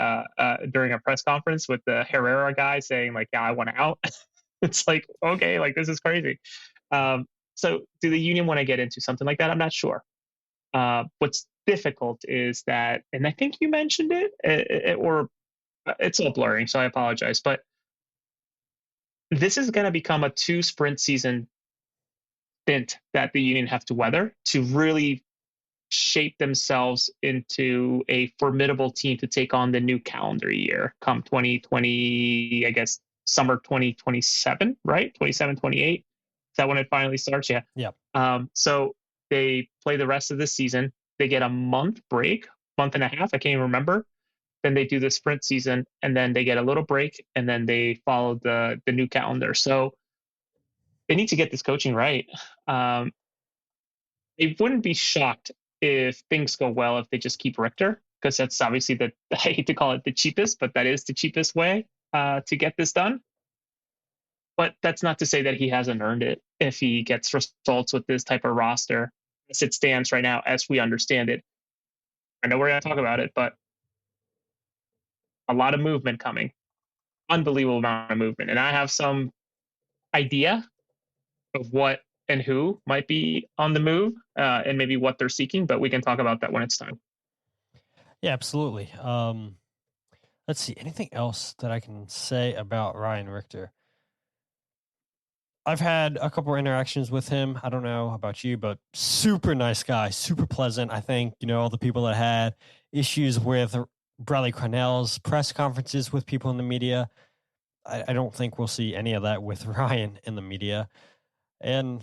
during a press conference with the Herrera guy saying like, yeah, I want out. It's like, okay, like this is crazy. So do the union want to get into something like that? I'm not sure. What's difficult is that, and I think you mentioned it, or it's all blurring, so I apologize, but this is going to become a 2-sprint season stint that the union have to weather to really shape themselves into a formidable team to take on the new calendar year come 2020, I guess, summer 2027, right? 27, 28. Is that when it finally starts? Yeah. Yeah. So they play the rest of the season. They get a month break, month and a half. I can't even remember. Then they do the sprint season, and then they get a little break, and then they follow the new calendar. So they need to get this coaching right. They wouldn't be shocked if things go well if they just keep Richter, because that's obviously I hate to call it the cheapest, but that is the cheapest way to get this done. But that's not to say that he hasn't earned it if he gets results with this type of roster as it stands right now, as we understand it. I know we're going to talk about it, but a lot of movement coming. Unbelievable amount of movement. And I have some idea of what and who might be on the move and maybe what they're seeking, but we can talk about that when it's time. Yeah, absolutely. Let's see. Anything else that I can say about Ryan Richter? I've had a couple of interactions with him. I don't know about you, but super nice guy, super pleasant. I think, all the people that had issues with Bradley Carnell's press conferences with people in the media, I don't think we'll see any of that with Ryan in the media. And,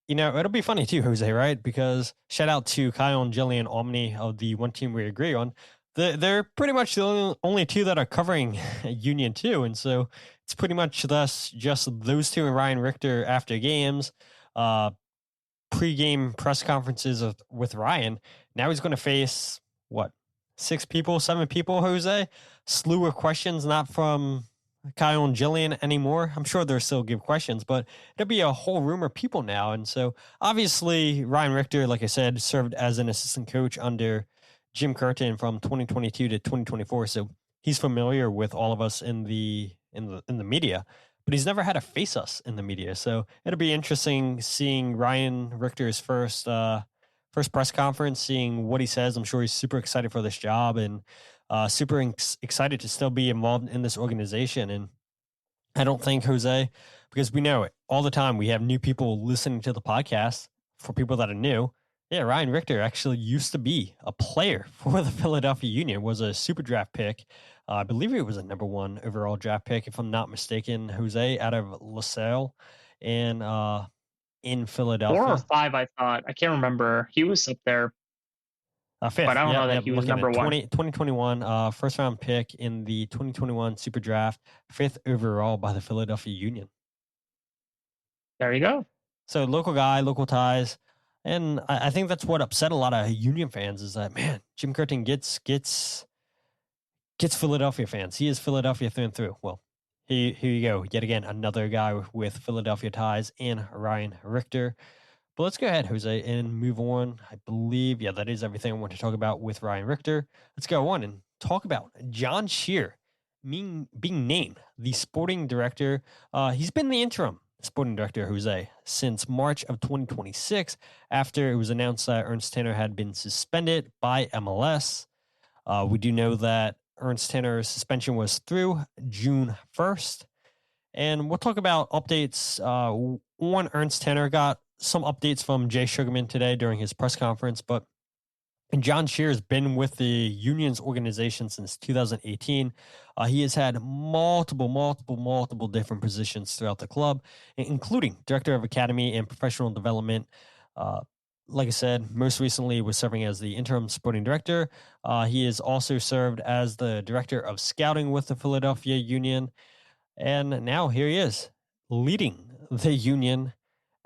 it'll be funny too, Jose, right? Because shout out to Kyle and Jillian Omni of the One Team We Agree On. They're pretty much the only two that are covering Union 2. And so it's pretty much just those two and Ryan Richter after games, pre-game press conferences with Ryan. Now he's going to face, 7 people, Jose? Slew of questions, not from Kyle and Jillian anymore. I'm sure they'll still give questions, but there'll be a whole room of people now. And so obviously Ryan Richter, like I said, served as an assistant coach under Jim Curtin from 2022 to 2024. So he's familiar with all of us in the media, but he's never had to face us in the media. So it'll be interesting seeing Ryan Richter's first press conference, seeing what he says. I'm sure he's super excited for this job and super excited to still be involved in this organization. And I don't think, Jose, because we know it all the time, we have new people listening to the podcast. For people that are new, yeah, Ryan Richter actually used to be a player for the Philadelphia Union, was a super draft pick. I believe he was a number 1 overall draft pick, if I'm not mistaken, Jose, out of LaSalle and in Philadelphia. 4 or 5, I thought. I can't remember. He was up there. 5th. But I don't know that he was number 1. 2021, first round pick in the 2021 super draft, 5th overall by the Philadelphia Union. There you go. So local guy, local ties. And I think that's what upset a lot of Union fans is that, man, Jim Curtin gets Philadelphia fans. He is Philadelphia through and through. Well, here you go. Yet again, another guy with Philadelphia ties in Ryan Richter. But let's go ahead, Jose, and move on. I believe, that is everything I want to talk about with Ryan Richter. Let's go on and talk about Jon Scheer being named the sporting director. He's been the interim sporting director, Jose, since March of 2026 after it was announced that Ernst Tanner had been suspended by MLS. We do know that Ernst Tanner's suspension was through June 1st. And we'll talk about updates. One, Ernst Tanner got some updates from Jay Sugarman today during his press conference, but Jon Scheer has been with the Union's organization since 2018. He has had multiple different positions throughout the club, including Director of Academy and Professional Development. Like I said, most recently was serving as the interim sporting director. He has also served as the Director of Scouting with the Philadelphia Union. And now here he is, leading the Union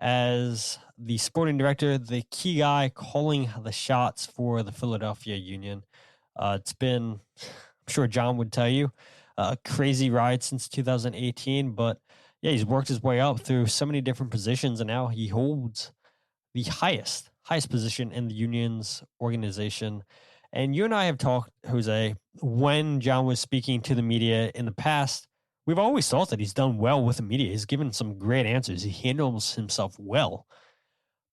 as the sporting director, the key guy calling the shots for the Philadelphia Union. It's been, I'm sure John would tell you, a crazy ride since 2018, but yeah, he's worked his way up through so many different positions, and now he holds the highest position in the union's organization. And you and I have talked, Jose, when Jon was speaking to the media in the past, we've always thought that he's done well with the media. He's given some great answers. He handles himself well.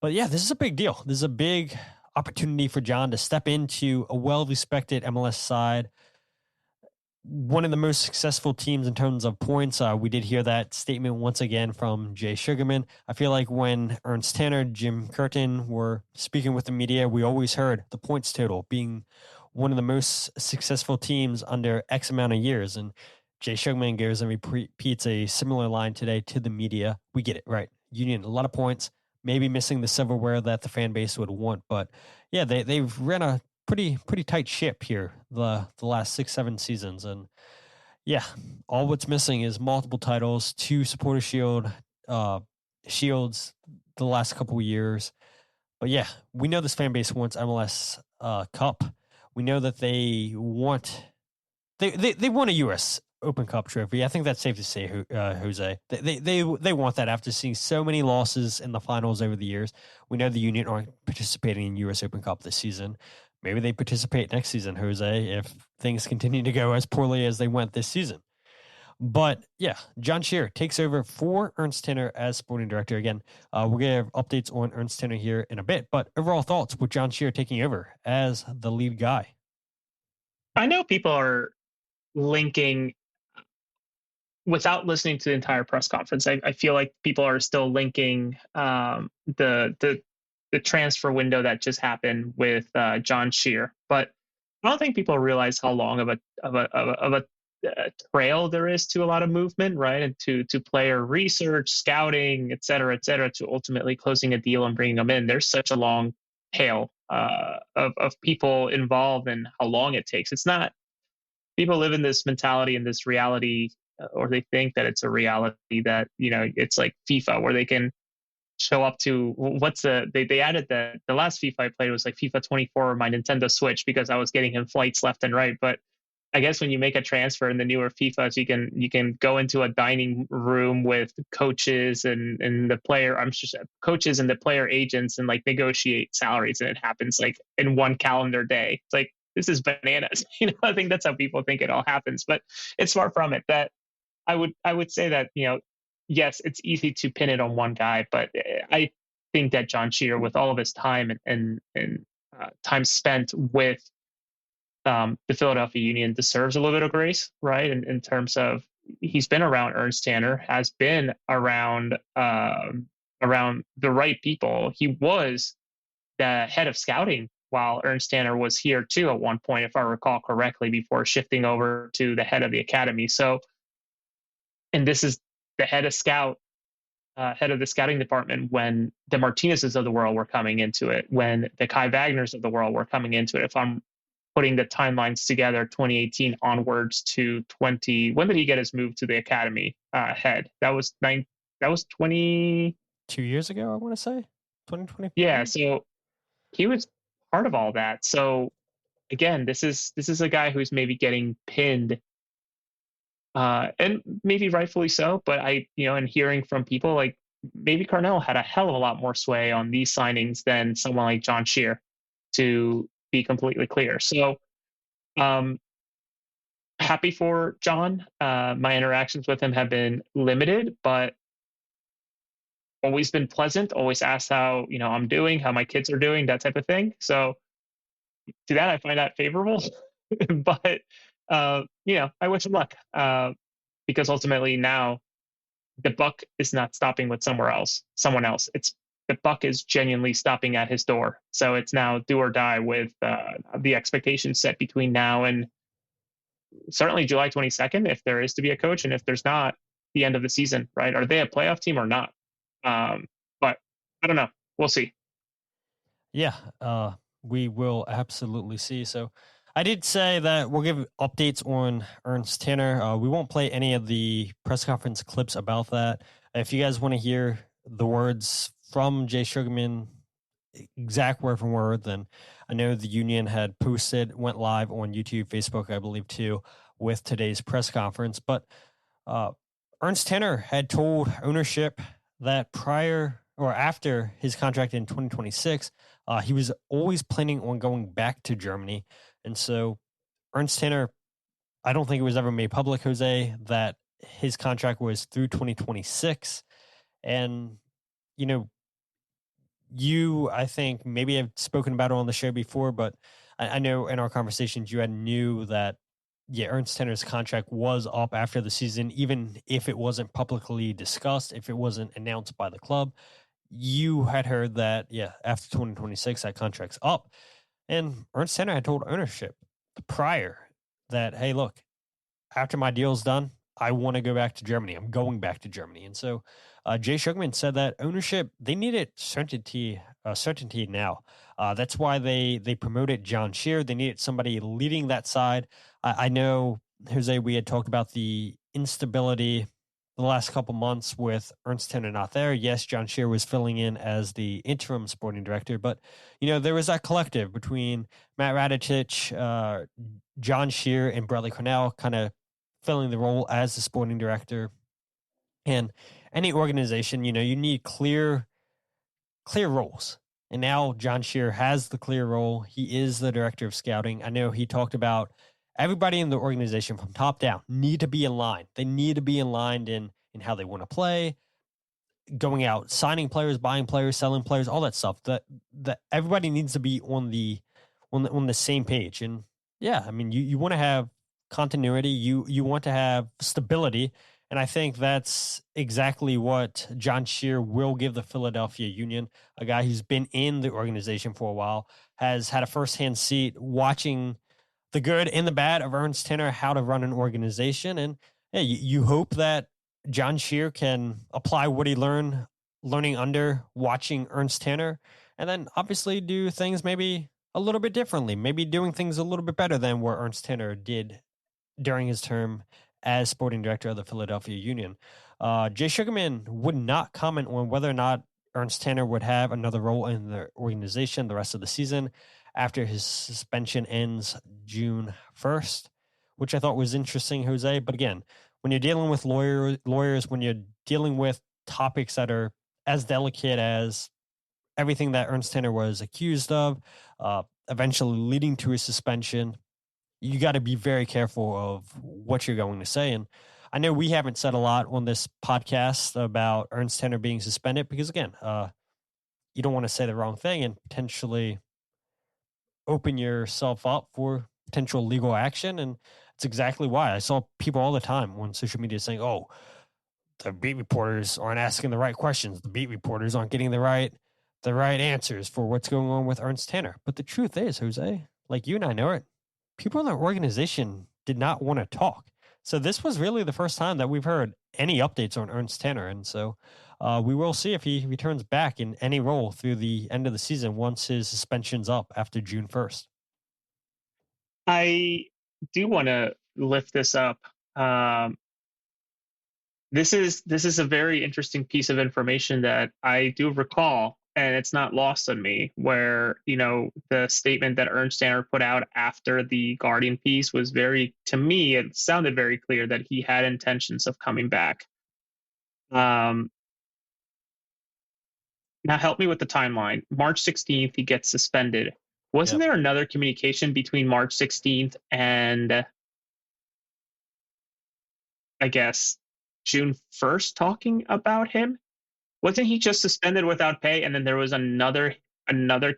But yeah, this is a big deal. This is a big opportunity for Jon to step into a well-respected MLS side, one of the most successful teams in terms of points. We did hear that statement once again from Jay Sugarman. I feel like when Ernst Tanner, Jim Curtin were speaking with the media, we always heard the points total being one of the most successful teams under X amount of years. And Jay Sugarman goes and repeats a similar line today to the media. We get it, right? Union, a lot of points, maybe missing the silverware that the fan base would want. But yeah, they've ran a pretty tight ship here the last 6-7 seasons, and yeah, all what's missing is multiple titles, 2 supporter shields the last couple of years. But yeah, we know this fan base wants MLS Cup. We know that they want a US Open Cup trophy. I think that's safe to say, Jose. They want that after seeing so many losses in the finals over the years. We know the Union aren't participating in US Open Cup this season. Maybe they participate next season, Jose, if things continue to go as poorly as they went this season. But yeah, Jon Scheer takes over for Ernst Tanner as sporting director. Again, we're going to have updates on Ernst Tanner here in a bit. But overall thoughts with Jon Scheer taking over as the lead guy? I know people are linking, without listening to the entire press conference, I feel like people are still linking the transfer window that just happened with Jon Scheer, but I don't think people realize how long of a trail there is to a lot of movement, right? And to player research, scouting, et cetera, to ultimately closing a deal and bringing them in. There's such a long tail of people involved and how long it takes. It's not, people live in this mentality and this reality, or they think that it's a reality that, it's like FIFA, where they can show up to they added the last FIFA I played was like FIFA 24 on my Nintendo Switch because I was getting him flights left and right. But I guess when you make a transfer in the newer FIFAs, you can go into a dining room with coaches and the player, coaches and the player agents, and like negotiate salaries, and it happens like in one calendar day. It's like, this is bananas. I think that's how people think it all happens, but it's far from it. That I would say that, yes, it's easy to pin it on one guy, but I think that Jon Scheer, with all of his time and time spent with the Philadelphia Union, deserves a little bit of grace, right? In terms of, he's been around Ernst Tanner, has been around the right people. He was the head of scouting while Ernst Tanner was here too at one point, if I recall correctly, before shifting over to the head of the academy. So, and this is the head of the scouting department when the Martinezes of the world were coming into it, when the Kai Wagners of the world were coming into it. If I'm putting the timelines together, 2018 onwards to when did he get his move to the academy head? That was 2 years ago, I want to say 2020. Yeah, so he was part of all that. So again, this is a guy who's maybe getting pinned, and maybe rightfully so, but and hearing from people, like maybe Carnell had a hell of a lot more sway on these signings than someone like Jon Scheer, to be completely clear. So happy for Jon. My interactions with him have been limited, but always been pleasant, always asked how I'm doing, how my kids are doing, that type of thing. So to that, I find that favorable. But I wish him luck, because ultimately now the buck is not stopping with someone else. It's the buck is genuinely stopping at his door. So it's now do or die with the expectations set between now and certainly July 22nd, if there is to be a coach, and if there's not, the end of the season, right? Are they a playoff team or not? But I don't know. We'll see. Yeah, we will absolutely see. So I did say that we'll give updates on Ernst Tanner. We won't play any of the press conference clips about that. If you guys want to hear the words from Jay Sugarman, exact word for word, then I know the Union had went live on YouTube, Facebook, I believe too, with today's press conference. But Ernst Tanner had told ownership that prior or after his contract in 2026, he was always planning on going back to Germany. And so Ernst Tanner, I don't think it was ever made public, Jose, that his contract was through 2026. And, I think maybe I've spoken about it on the show before, but I know in our conversations you had knew that, Ernst Tanner's contract was up after the season, even if it wasn't publicly discussed, if it wasn't announced by the club. You had heard that, after 2026, that contract's up. And Ernst Tanner had told ownership prior that, hey, look, after my deal's done, I want to go back to Germany. I'm going back to Germany. And so Jay Sugarman said that ownership, they needed certainty now. That's why they promoted Jon Scheer. They needed somebody leading that side. I know, Jose, we had talked about the instability the last couple months with Ernst Tanner not there. Yes, Jon Scheer was filling in as the interim sporting director, but, there was that collective between Matt Radetich, Jon Scheer, and Bradley Carnell kind of filling the role as the sporting director. And any organization, you need clear roles. And now Jon Scheer has the clear role. He is the director of scouting. I know he talked about everybody in the organization from top down need to be in line. They need to be aligned in how they want to play, going out, signing players, buying players, selling players, all that stuff. That everybody needs to be on the same page. And you want to have continuity. You want to have stability. And I think that's exactly what Jon Scheer will give the Philadelphia Union, a guy who's been in the organization for a while, has had a firsthand seat watching the good and the bad of Ernst Tanner, how to run an organization. And you hope that Jon Scheer can apply what he learning under watching Ernst Tanner, and then obviously do things maybe a little bit differently, maybe doing things a little bit better than what Ernst Tanner did during his term as sporting director of the Philadelphia Union. Jay Sugarman would not comment on whether or not Ernst Tanner would have another role in the organization the rest of the season after his suspension ends June 1st, which I thought was interesting, Jose. But again, when you're dealing with lawyers, when you're dealing with topics that are as delicate as everything that Ernst Tanner was accused of, eventually leading to his suspension, you got to be very careful of what you're going to say. And I know we haven't said a lot on this podcast about Ernst Tanner being suspended because, again, you don't want to say the wrong thing and potentially open yourself up for potential legal action. And it's exactly why I saw people all the time on social media saying, oh, the beat reporters aren't asking the right questions. The beat reporters aren't getting the right answers for what's going on with Ernst Tanner. But the truth is, Jose, like you and I know it, people in the organization did not want to talk. So this was really the first time that we've heard any updates on Ernst Tanner. And so we will see if he returns back in any role through the end of the season once his suspension's up after June 1st. I do want to lift this up. This is a very interesting piece of information that I do recall, and it's not lost on me, where, the statement that Ernst Tanner put out after the Guardian piece was to me, it sounded very clear that he had intentions of coming back. Now help me with the timeline. March 16th, he gets suspended. Wasn't there another communication between March 16th and, I guess, June 1st talking about him? Wasn't he just suspended without pay? And then there was another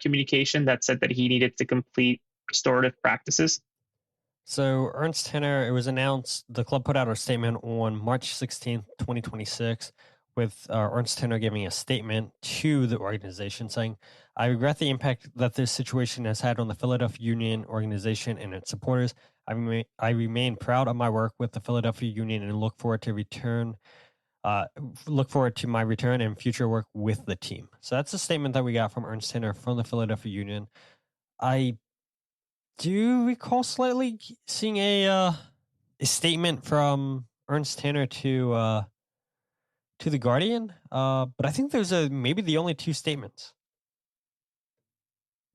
communication that said that he needed to complete restorative practices. So Ernst Tanner, it was announced, the club put out a statement on March 16th, 2026, with Ernst Tanner giving a statement to the organization saying, I regret the impact that this situation has had on the Philadelphia Union organization and its supporters. I remain proud of my work with the Philadelphia Union and look forward to my return and future work with the team. So that's a statement that we got from Ernst Tanner from the Philadelphia Union. I do recall slightly seeing a statement from Ernst Tanner to the Guardian, but I think there's maybe the only two statements.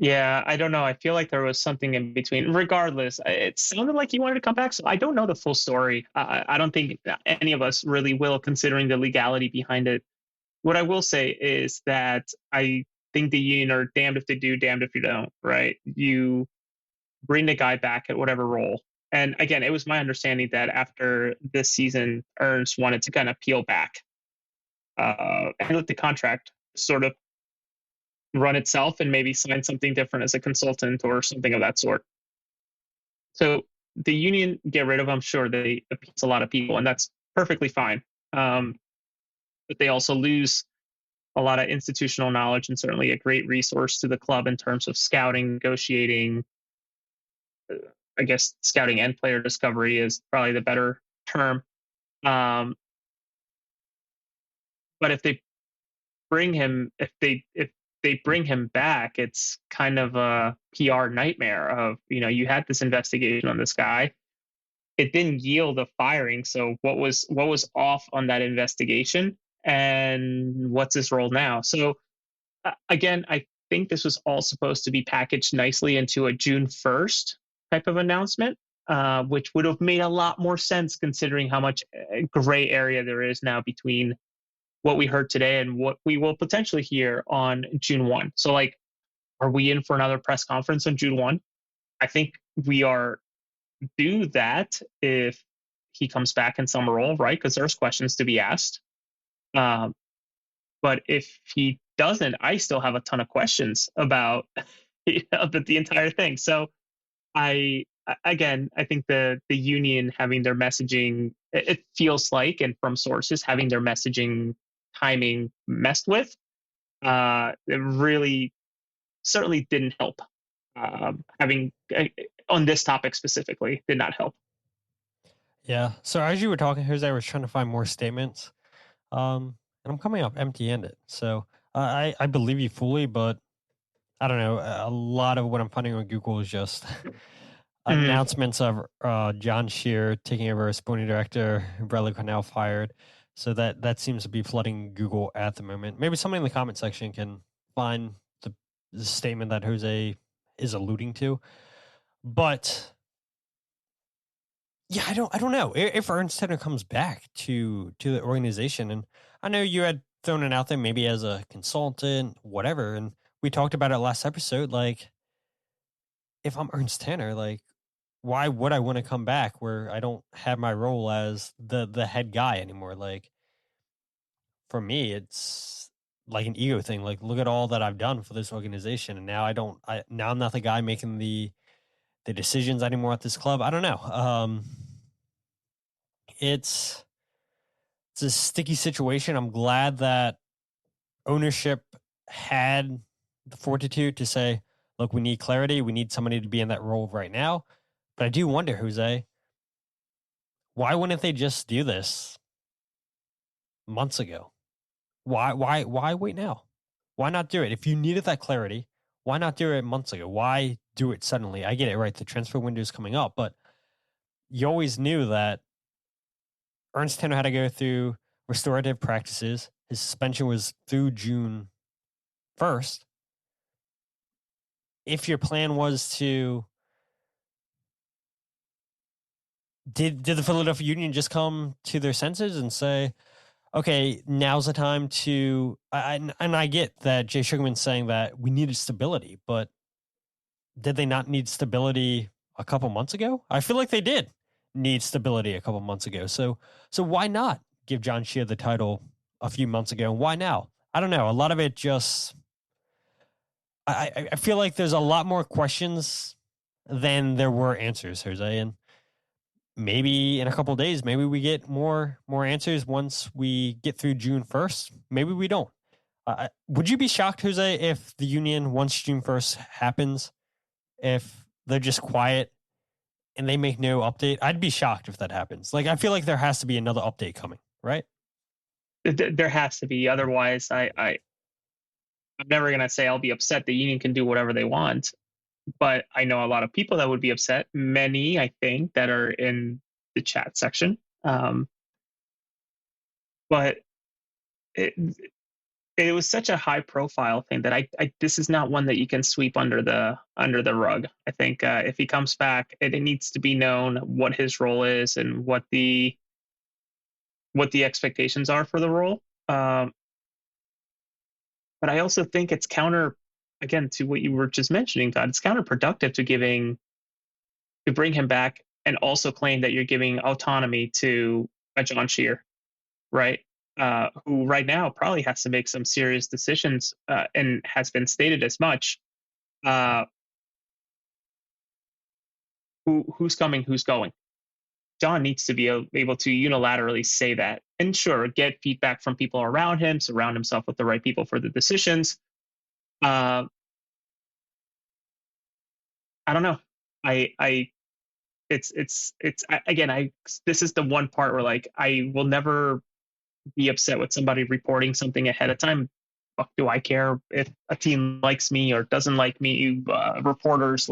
Yeah, I don't know. I feel like there was something in between. Regardless, it sounded like he wanted to come back. So I don't know the full story. I don't think any of us really will, considering the legality behind it. What I will say is that I think the union are damned if they do, damned if you don't, right? You bring the guy back at whatever role. And again, it was my understanding that after this season, Ernst wanted to kind of peel back and let the contract sort of run itself and maybe sign something different as a consultant or something of that sort. So the union get rid of him, sure, they appease a lot of people, and that's perfectly fine. But they also lose a lot of institutional knowledge and certainly a great resource to the club in terms of scouting, negotiating. I guess scouting and player discovery is probably the better term. But if they bring him back, it's kind of a PR nightmare of, you had this investigation on this guy. It didn't yield a firing. So what was off on that investigation, and what's his role now? So again, I think this was all supposed to be packaged nicely into a June 1st type of announcement, which would have made a lot more sense considering how much gray area there is now between what we heard today and what we will potentially hear on June 1. So, like, are we in for another press conference on June 1? I think we are due that if he comes back in some role, right? Because there's questions to be asked. But if he doesn't, I still have a ton of questions about the entire thing. So I think the union having their messaging, it feels like, and from sources, having their messaging timing messed with, it really certainly didn't help. Having on this topic specifically did not help. Yeah. So as you were talking, Jose, I was trying to find more statements, and I'm coming up empty-handed. So I believe you fully, but I don't know. A lot of what I'm finding on Google is just announcements of Jon Scheer taking over as sporting director, Bradley Carnell fired. So that seems to be flooding Google at the moment. Maybe somebody in the comment section can find the statement that Jose is alluding to. But yeah, I don't know if Ernst Tanner comes back to the organization. And I know you had thrown it out there maybe as a consultant, whatever. And we talked about it last episode. Like, if I'm Ernst Tanner, like, why would I want to come back where I don't have my role as the head guy anymore? Like, for me, it's like an ego thing. Like, look at all that I've done for this organization, and now now I'm not the guy making the decisions anymore at this club. I don't know. It's a sticky situation. I'm glad that ownership had the fortitude to say, look, we need clarity. We need somebody to be in that role right now. But I do wonder, Jose, why wouldn't they just do this months ago? Why wait now? Why not do it? If you needed that clarity, why not do it months ago? Why do it suddenly? I get it, right? The transfer window is coming up, but you always knew that Ernst Tanner had to go through restorative practices. His suspension was through June 1st. If your plan was to, did the Philadelphia Union just come to their senses and say, okay, now's the time to, and I get that Jay Sugarman's saying that we needed stability, but did they not need stability a couple months ago? I feel like they did need stability a couple months ago. So why not give Jon Scheer the title a few months ago? Why now? I don't know. A lot of it just, I feel like there's a lot more questions than there were answers, Jose. And maybe in a couple of days, maybe we get more answers once we get through June 1st. Maybe we don't. Would you be shocked, Jose, if the union, once June 1st happens, if they're just quiet and they make no update? I'd be shocked if that happens. Like, I feel like there has to be another update coming, right? There has to be. Otherwise, I'm never going to say I'll be upset. The union can do whatever they want. But I know a lot of people that would be upset. Many, I think, that are in the chat section. But it was such a high profile thing that I this is not one that you can sweep under the rug. I think if he comes back, it needs to be known what his role is and what the expectations are for the role. But I also think it's again, to what you were just mentioning, Todd. It's counterproductive to bring him back and also claim that you're giving autonomy to a Jon Scheer, right? Who right now probably has to make some serious decisions and has been stated as much. Who's coming, who's going? Jon needs to be able to unilaterally say that, and sure, get feedback from people around him, surround himself with the right people for the decisions. I don't know. This is the one part where like I will never be upset with somebody reporting something ahead of time. Fuck, do I care if a team likes me or doesn't like me? Reporters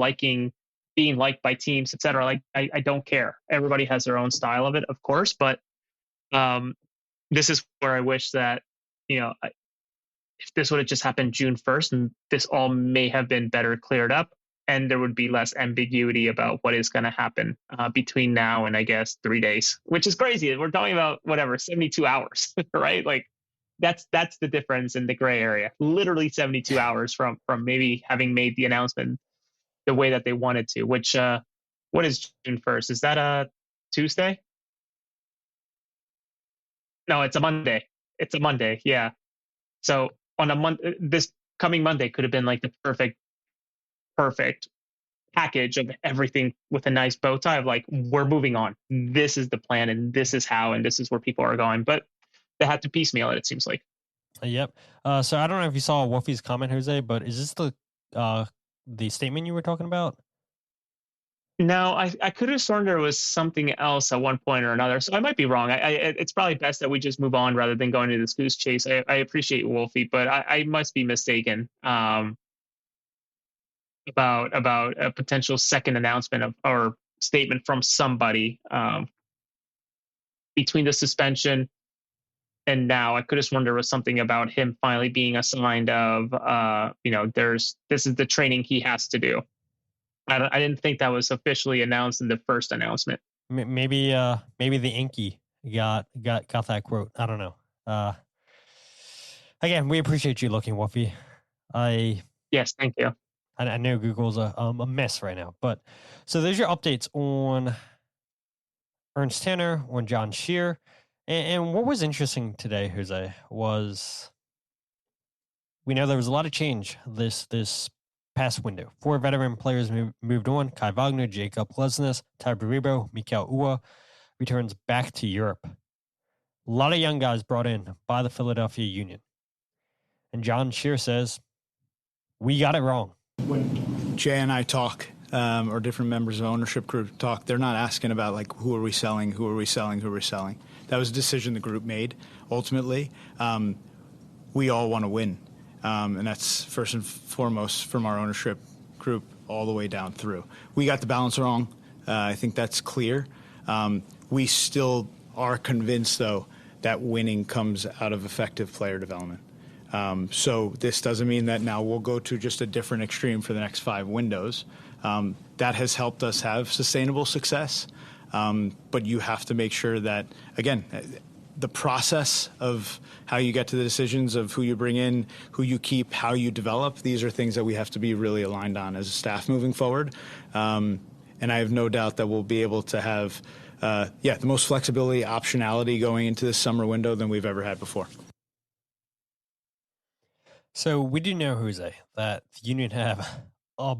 being liked by teams, etc. Like I don't care. Everybody has their own style of it, of course, but this is where I wish that if this would have just happened June 1st, and this all may have been better cleared up, and there would be less ambiguity about what is going to happen between now and I guess 3 days, which is crazy. We're talking about 72 hours, right? Like that's the difference in the gray area. Literally 72 hours from maybe having made the announcement the way that they wanted to. Which what is June 1st? Is that a Tuesday? No, it's a Monday. It's a Monday. Yeah. So on a month, this coming Monday could have been like the perfect package of everything with a nice bow tie of like, we're moving on. This is the plan and this is how, and this is where people are going. But they had to piecemeal it seems like. Yep. So I don't know if you saw Wolfie's comment, Jose, but is this the statement you were talking about? No, I could have sworn there was something else at one point or another. So I might be wrong. It's probably best that we just move on rather than going into this goose chase. I appreciate Wolfie, but I must be mistaken about a potential second announcement or statement from somebody between the suspension and now. I could have sworn there was something about him finally being assigned of this is the training he has to do. I didn't think that was officially announced in the first announcement. Maybe the Inky got that quote. I don't know. Again, we appreciate you looking, Wolfie. Yes, thank you. I know Google's a mess right now, but so there's your updates on Ernst Tanner, on Jon Scheer, and what was interesting today, Jose, was we know there was a lot of change this past window. 4 veteran players moved on. Kai Wagner, Jacob Lesnes, Ty Baribo, Mikael Ua returns back to Europe. A lot of young guys brought in by the Philadelphia Union. And Jon Scheer says, we got it wrong. When Jay and I talk, or different members of the ownership group talk, they're not asking about like who are we selling. That was a decision the group made. Ultimately, we all want to win. And that's first and foremost from our ownership group all the way down through. We got the balance wrong. I think that's clear. We still are convinced, though, that winning comes out of effective player development. So this doesn't mean that now we'll go to just a different extreme for the next 5 windows. That has helped us have sustainable success. But you have to make sure that, again, the process of how you get to the decisions of who you bring in, who you keep, how you develop, these are things that we have to be really aligned on as a staff moving forward. And I have no doubt that we'll be able to have, the most flexibility, optionality going into this summer window than we've ever had before. So we do know, Jose, that the Union have a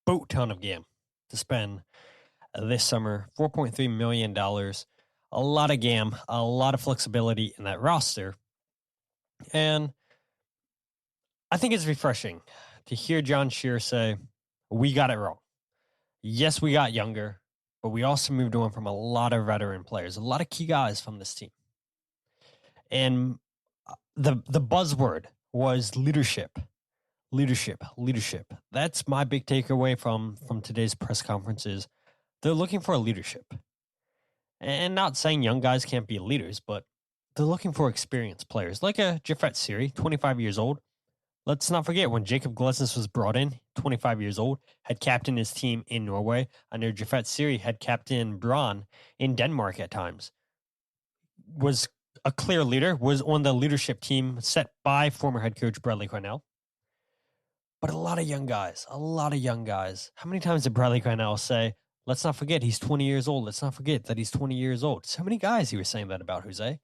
boat ton of GAM to spend this summer, $4.3 million. A lot of GAM, a lot of flexibility in that roster. And I think it's refreshing to hear Jon Scheer say, we got it wrong. Yes, we got younger, but we also moved on from a lot of veteran players, a lot of key guys from this team. And the buzzword was leadership. That's my big takeaway from today's press conferences. They're looking for a leadership. And not saying young guys can't be leaders, but they're looking for experienced players, like a Jafet Siri, 25 years old. Let's not forget when Jacob Glesnes was brought in, 25 years old, had captained his team in Norway. I know Jafet Siri had captained Brann in Denmark at times. Was a clear leader, was on the leadership team set by former head coach Bradley Carnell. But a lot of young guys. How many times did Bradley Carnell say, let's not forget he's 20 years old. Let's not forget that he's 20 years old. So many guys he was saying that about, Jose.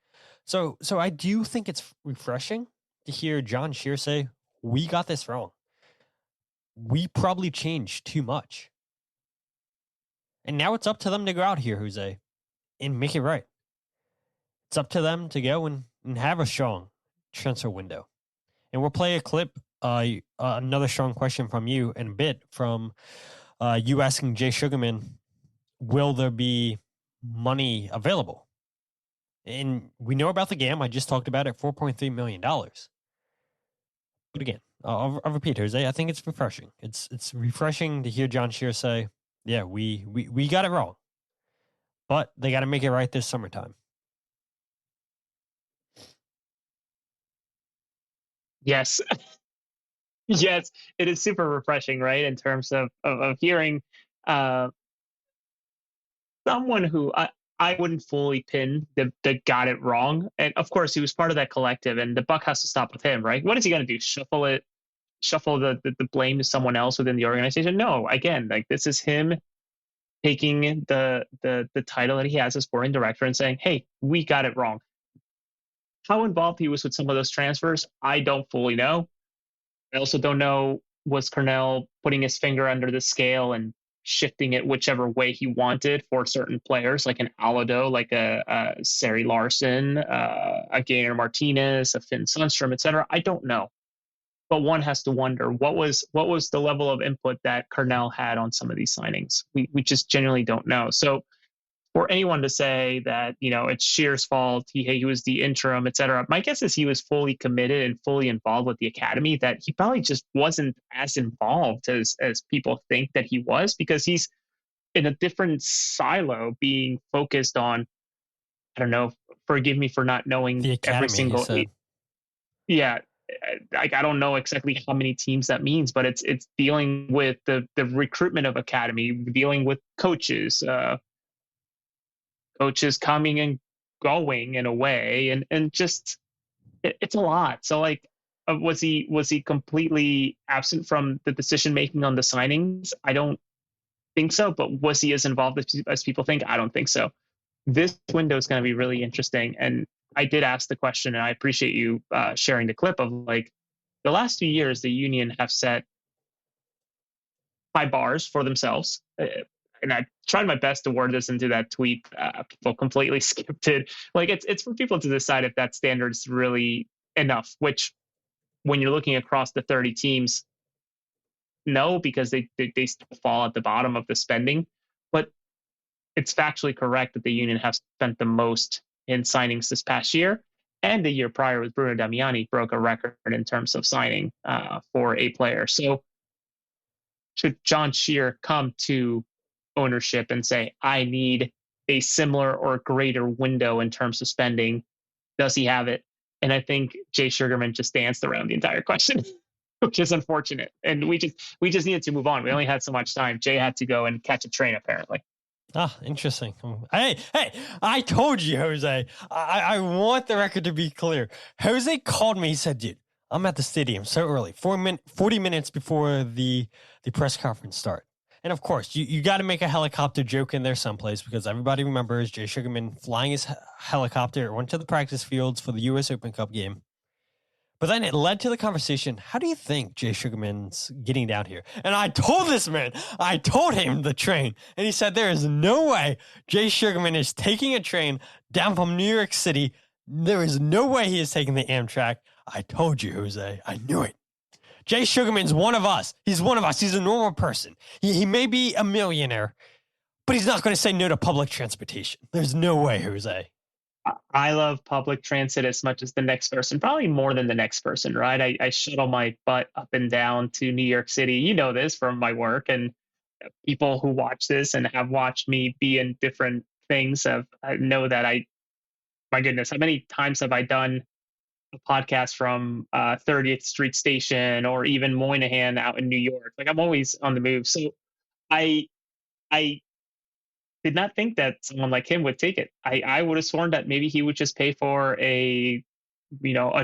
So I do think it's refreshing to hear Jon Scheer say, we got this wrong. We probably changed too much. And now it's up to them to go out here, Jose, and make it right. It's up to them to go and have a strong transfer window. And we'll play a clip, another strong question from you in a bit from you asking Jay Sugarman, will there be money available? And we know about the GAM. I just talked about it, $4.3 million. But again, I'll repeat, Jose, I think it's refreshing. It's refreshing to hear Jon Scheer say, yeah, we got it wrong. But they got to make it right this summertime. Yes. Yes, it is super refreshing, right? In terms of hearing someone who I wouldn't fully pin that got it wrong. And of course, he was part of that collective, and the buck has to stop with him, right? What is he going to do? Shuffle the blame to someone else within the organization? No, again, like this is him taking the title that he has as sporting director and saying, hey, we got it wrong. How involved he was with some of those transfers, I don't fully know. I also don't know, was Carnell putting his finger under the scale and shifting it whichever way he wanted for certain players, like an Alado, like a Sari Larson, a Gainer Martinez, a Finn Sundstrom, etc. I don't know. But one has to wonder, what was the level of input that Carnell had on some of these signings? We just genuinely don't know. So for anyone to say that, it's Scheer's fault, he was the interim, et cetera, my guess is he was fully committed and fully involved with the academy, that he probably just wasn't as involved as people think that he was, because he's in a different silo being focused on, I don't know, forgive me for not knowing the academy, every single. Yeah. I don't know exactly how many teams that means, but it's dealing with the recruitment of academy, dealing with coaches, coaches coming and going in a way, and just it's a lot. So like, was he completely absent from the decision making on the signings? I don't think so. But was he as involved as people think? I don't think so. This window is going to be really interesting. And I did ask the question, and I appreciate you sharing the clip of, like, the last few years, the union have set high bars for themselves. And I tried my best to word this into that tweet. People completely skipped it. Like, it's for people to decide if that standard is really enough, which when you're looking across the 30 teams, no, because they still fall at the bottom of the spending. But it's factually correct that the union have spent the most in signings this past year. And the year prior with Bruno Damiani broke a record in terms of signing for a player. So should Jon Scheer come to ownership and say, I need a similar or greater window in terms of spending, does he have it? And I think Jay Sugarman just danced around the entire question, which is unfortunate. And we just needed to move on. We only had so much time. Jay had to go and catch a train, apparently. Ah, interesting. Hey, I told you, Jose. I want the record to be clear. Jose called me. He said, dude, I'm at the stadium so early, 40 minutes before the press conference start. And of course, you got to make a helicopter joke in there someplace, because everybody remembers Jay Sugarman flying his helicopter, went to the practice fields for the U.S. Open Cup game. But then it led to the conversation, how do you think Jay Sugarman's getting down here? And I told this man, I told him the train. And he said, there is no way Jay Sugarman is taking a train down from New York City. There is no way he is taking the Amtrak. I told you, Jose. I knew it. Jay Sugarman's one of us. He's one of us. He's a normal person. He may be a millionaire, but he's not going to say no to public transportation. There's no way, Jose. I love public transit as much as the next person, probably more than the next person, right? I shuttle my butt up and down to New York City. You know this from my work, and people who watch this and have watched me be in different things know that I my goodness, how many times have I done a podcast from 30th Street Station or even Moynihan out in New York? Like, I'm always on the move. So I did not think that someone like him would take it. I would have sworn that maybe he would just pay for a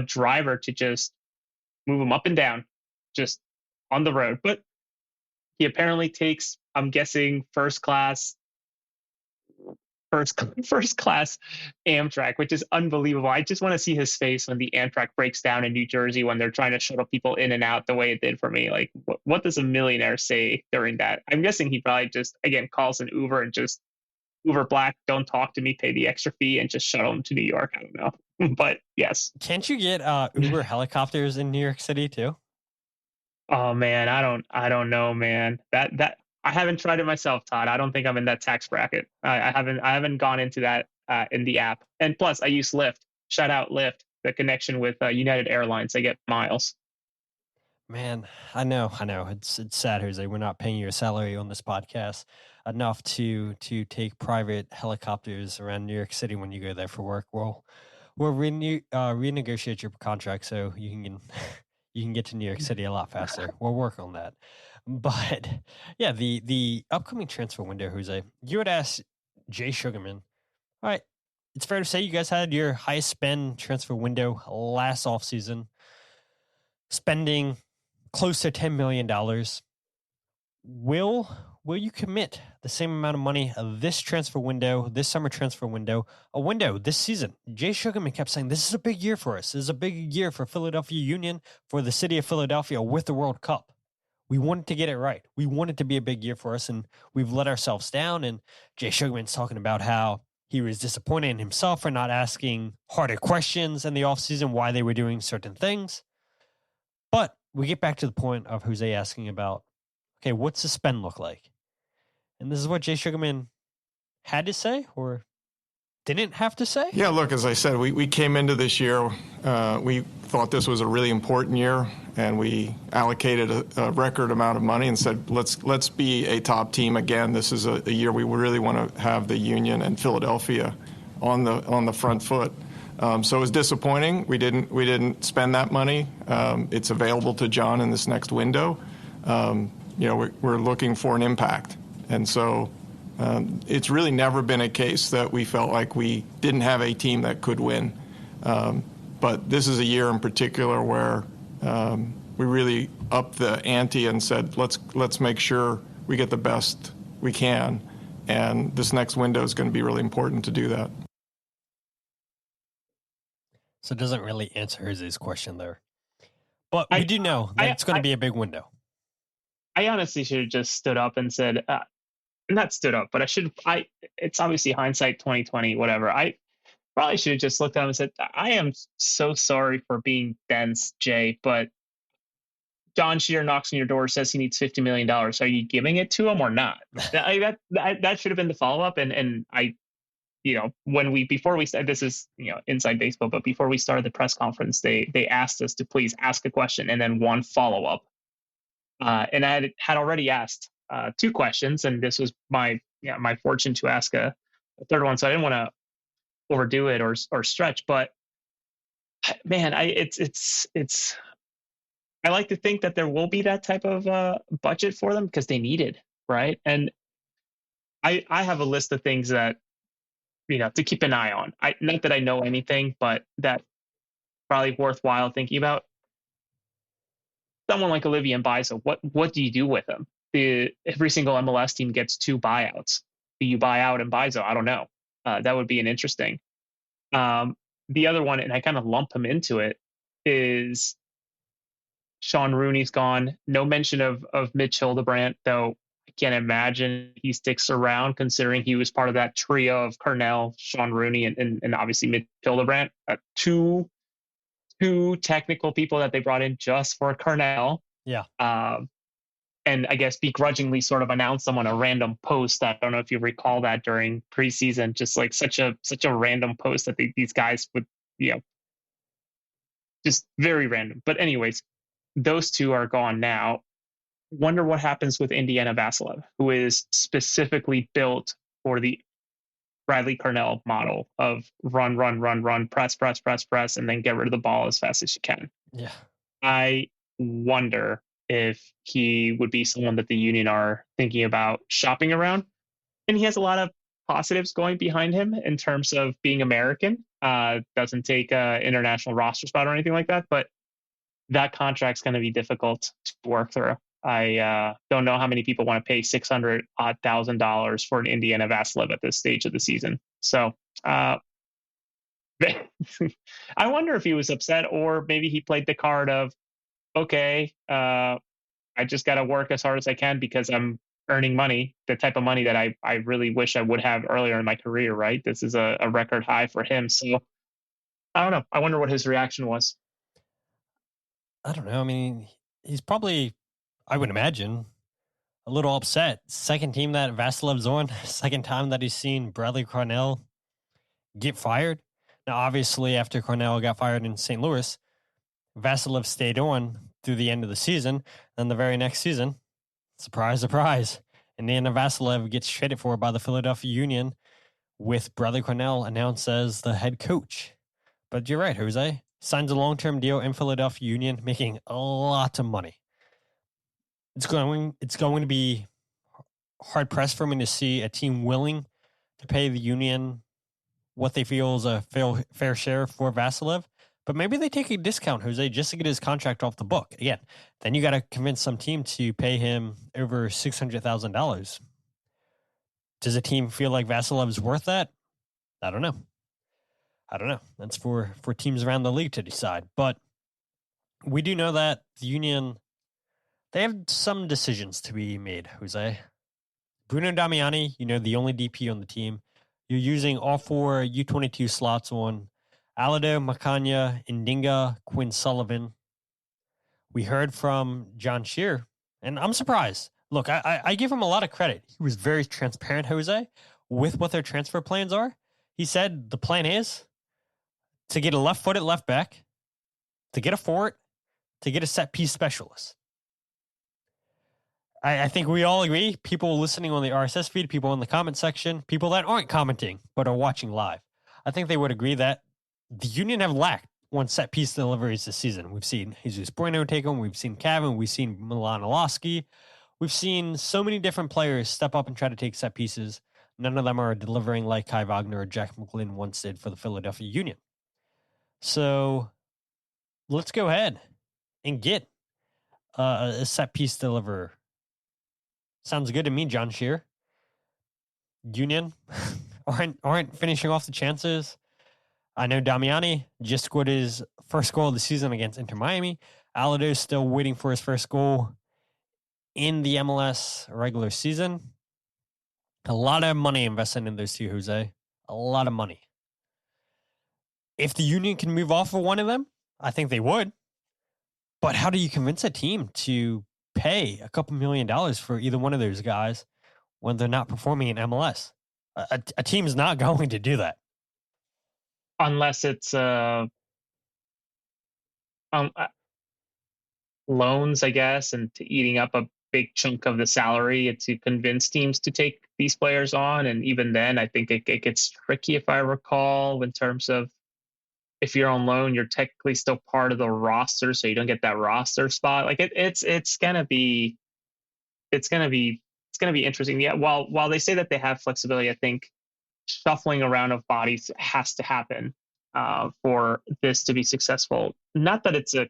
driver to just move him up and down, just on the road. But he apparently takes, I'm guessing, first class Amtrak, which is unbelievable. I just want to see his face when the Amtrak breaks down in New Jersey when they're trying to shuttle people in and out the way it did for me. Like, what does a millionaire say during that? I'm guessing he probably just, again, calls an Uber and just, Uber Black, don't talk to me, pay the extra fee, and just shuttle him to New York. I don't know. But yes. Can't you get Uber helicopters in New York City too? Oh man, I don't know, man. That I haven't tried it myself, Todd. I don't think I'm in that tax bracket. I haven't gone into that in the app. And plus, I use Lyft. Shout out Lyft, the connection with United Airlines. They get miles. Man, I know. It's sad, Jose. We're not paying you a salary on this podcast enough to take private helicopters around New York City when you go there for work. We'll renegotiate your contract so you can get to New York City a lot faster. We'll work on that. But yeah, the upcoming transfer window, Jose, you had asked Jay Sugarman. All right, it's fair to say you guys had your highest spend transfer window last offseason, spending close to $10 million. Will you commit the same amount of money this transfer window, this summer transfer window, a window this season? Jay Sugarman kept saying, this is a big year for us. This is a big year for Philadelphia Union, for the city of Philadelphia with the World Cup. We wanted to get it right. We want it to be a big year for us, and we've let ourselves down. And Jay Sugarman's talking about how he was disappointed in himself for not asking harder questions in the offseason, why they were doing certain things. But we get back to the point of Jose asking about, okay, what's the spend look like? And this is what Jay Sugarman had to say or didn't have to say? Yeah, look, as I said, we came into this year, we thought this was a really important year, and we allocated a record amount of money and said, let's be a top team again. This is a year we really want to have the Union and Philadelphia on the front foot. So it was disappointing. We didn't spend that money. It's available to Jon in this next window. We're looking for an impact. And so it's really never been a case that we felt like we didn't have a team that could win. But this is a year in particular where we really upped the ante and said, let's make sure we get the best we can. And this next window is going to be really important to do that. So it doesn't really answer Jose's question there. But we do know that it's going to be a big window. I honestly should have just stood up and said, not stood up, but it's obviously hindsight 2020, whatever. I probably should have just looked at him and said, I am so sorry for being dense, Jay, but Jon Scheer knocks on your door, says he needs $50 million. Are you giving it to him or not? That should have been the follow-up. And I, before we started, this is, inside baseball, but before we started the press conference, they asked us to please ask a question and then one follow-up. And I had already asked two questions, and this was my fortune to ask a third one. So I didn't want to overdo it or stretch, but man, I like to think that there will be that type of budget for them because they need it, right? And I have a list of things that to keep an eye on. Not that I know anything, but that probably worthwhile thinking about. Someone like Olivier Mbaizo, what do you do with him? Every single MLS team gets 2 buyouts. Do you buy out Mbaizo? I don't know. That would be an interesting. The other one, and I kind of lump him into it, is Sean Rooney's gone. No mention of Mitch Hildebrandt, though I can't imagine he sticks around considering he was part of that trio of Carnell, Sean Rooney, and obviously Mitch Hildebrandt. Two technical people that they brought in just for Carnell. Yeah. And I guess begrudgingly sort of announced them on a random post. I don't know if you recall that during preseason, just like such a random post that these guys would, just very random. But anyways, those two are gone now. Wonder what happens with Indiana Vasilev, who is specifically built for Bradley Carnell model of run, press, and then get rid of the ball as fast as you can. Yeah. I wonder if he would be someone that the Union are thinking about shopping around. And he has a lot of positives going behind him in terms of being American. Doesn't take an international roster spot or anything like that, but that contract's going to be difficult to work through. I don't know how many people want to pay $600,000 for an Indiana Vassilev at this stage of the season. So I wonder if he was upset, or maybe he played the card of, okay, I just got to work as hard as I can because I'm earning money, the type of money that I really wish I would have earlier in my career, right? This is a record high for him. So I don't know. I wonder what his reaction was. I don't know. I mean, he's probably, I would imagine, a little upset. Second team that Vassilev's on, second time that he's seen Bradley Carnell get fired. Now, obviously, after Carnell got fired in St. Louis, Vassilev stayed on through the end of the season. Then the very next season, surprise, surprise, Indiana Vassilev gets traded for by the Philadelphia Union with Bradley Carnell announced as the head coach. But you're right, Jose. Signs a long-term deal in Philadelphia Union, making a lot of money. It's going to be hard-pressed for me to see a team willing to pay the Union what they feel is a fair share for Vassilev. But maybe they take a discount, Jose, just to get his contract off the book. Again, then you got to convince some team to pay him over $600,000. Does a team feel like Vassilev's worth that? I don't know. That's for teams around the league to decide. But we do know that the Union, they have some decisions to be made, Jose. Bruno Damiani, the only DP on the team. You're using all 4 U22 slots on Olwethu Makhanya, Ndinga, Quinn Sullivan. We heard from Jon Scheer, and I'm surprised. Look, I give him a lot of credit. He was very transparent, Jose, with what their transfer plans are. He said the plan is to get a left-footed left back, to get a forward, to get a set-piece specialist. I think we all agree, people listening on the RSS feed, people in the comment section, people that aren't commenting but are watching live, I think they would agree that the Union have lacked on set-piece deliveries this season. We've seen Jesus Bueno take them. We've seen Cavan. We've seen Milan Olowski. We've seen so many different players step up and try to take set pieces. None of them are delivering like Kai Wagner or Jack McGlynn once did for the Philadelphia Union. So let's go ahead and get a set-piece deliverer. Sounds good to me, Jon Scheer. Union aren't finishing off the chances. I know Damiani just scored his first goal of the season against Inter Miami. Olwethu is still waiting for his first goal in the MLS regular season. A lot of money invested in those two, Jose. A lot of money. If the Union can move off of one of them, I think they would. But how do you convince a team to pay a couple $1 million for either one of those guys when they're not performing in MLS? A team's not going to do that. Unless it's loans, I guess, and to eating up a big chunk of the salary to convince teams to take these players on. And even then, I think it gets tricky, if I recall, in terms of if you're on loan, you're technically still part of the roster, so you don't get that roster spot. Like it's gonna be interesting. Yeah, while they say that they have flexibility, I think shuffling around of bodies has to happen for this to be successful. Not that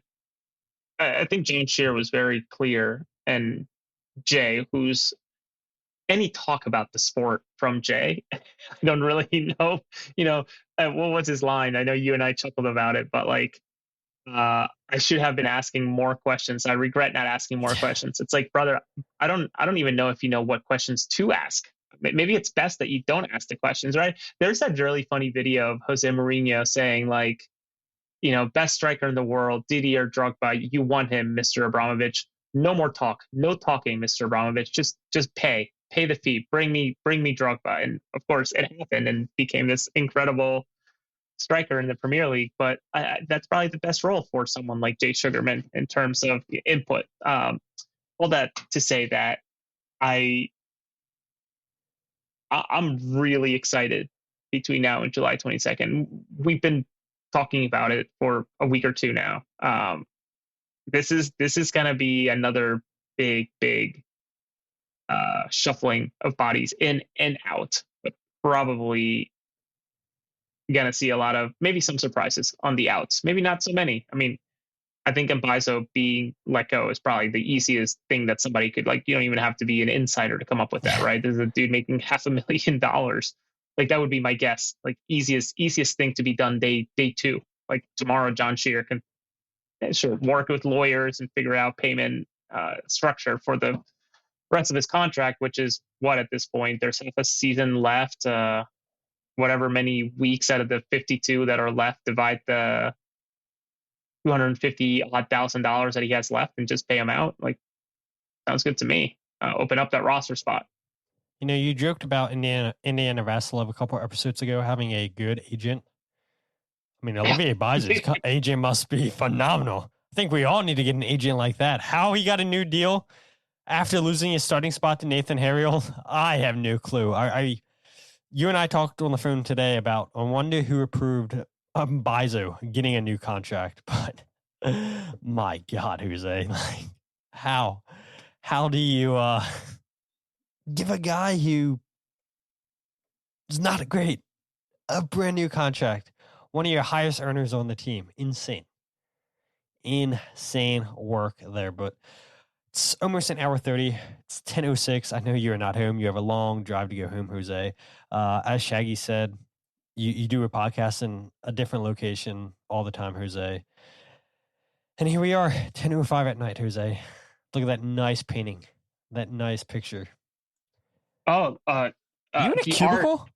I think Jon Scheer was very clear, and Jay, who's any talk about the sport from Jay, I don't really know, what was his line? I know you and I chuckled about it, but I should have been asking more questions. I regret not asking more questions. It's like, brother, I don't even know if you know what questions to ask. Maybe it's best that you don't ask the questions, right? There's that really funny video of Jose Mourinho saying best striker in the world, Didier Drogba, you want him, Mr. Abramovich. No more talk. No talking, Mr. Abramovich. Just pay the fee. Bring me Drogba. And of course it happened and became this incredible striker in the Premier League. But that's probably the best role for someone like Jay Sugarman in terms of input. All that to say that I'm really excited between now and July 22nd. We've been talking about it for a week or two now. This is going to be another big shuffling of bodies in and out, but probably going to see a lot of maybe some surprises on the outs. Maybe not so many. I mean, I think Mbaizo being let go is probably the easiest thing that somebody could, like, you don't even have to be an insider to come up with that, right? There's a dude making $500,000. Like, that would be my guess. Like, easiest thing to be done day two. Like, tomorrow, Jon Scheer can work with lawyers and figure out payment structure for the rest of his contract, which is what at this point, there's half a season left. Whatever many weeks out of the 52 that are left, divide the $250,000 that he has left and just pay him out. Like, sounds good to me. Open up that roster spot. You know, you joked about Indiana Vasilov a couple of episodes ago having a good agent. I mean, Olivier Baez's agent must be phenomenal. I think we all need to get an agent like that. How he got a new deal after losing his starting spot to Nathan Harriel, I have no clue. You and I talked on the phone today about, I wonder who approved Mbaizo getting a new contract, but my God, Jose, like, how do you give a guy who is not a brand new contract, one of your highest earners on the team? Insane work there, but it's almost an hour 30. It's 10:06. I know you're not home. You have a long drive to go home, Jose. As Shaggy said, you do a podcast in a different location all the time, Jose. And here we are, 10:05 at night, Jose. Look at that nice painting, that nice picture. Oh, are you in a cubicle?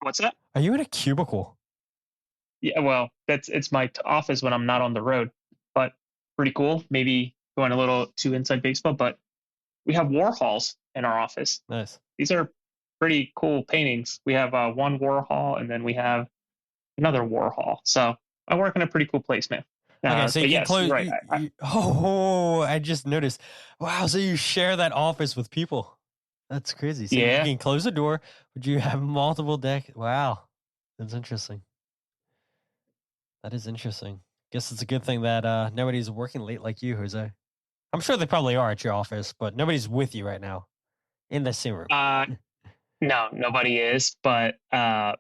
What's that? Are you in a cubicle? Yeah, well, it's my office when I'm not on the road, but pretty cool. Maybe going a little too inside baseball, but we have Warhols in our office. Nice. These are pretty cool paintings. We have one Warhol, and then we have another Warhol. So I work in a pretty cool place, man. Okay, so you can close. Right. I just noticed. Wow, so you share that office with people. That's crazy. So yeah. You can close the door, but you have multiple decks. Wow, that's interesting. That is interesting. Guess it's a good thing that nobody's working late like you, Jose. I'm sure they probably are at your office, but nobody's with you right now in the same room. No, nobody is. But I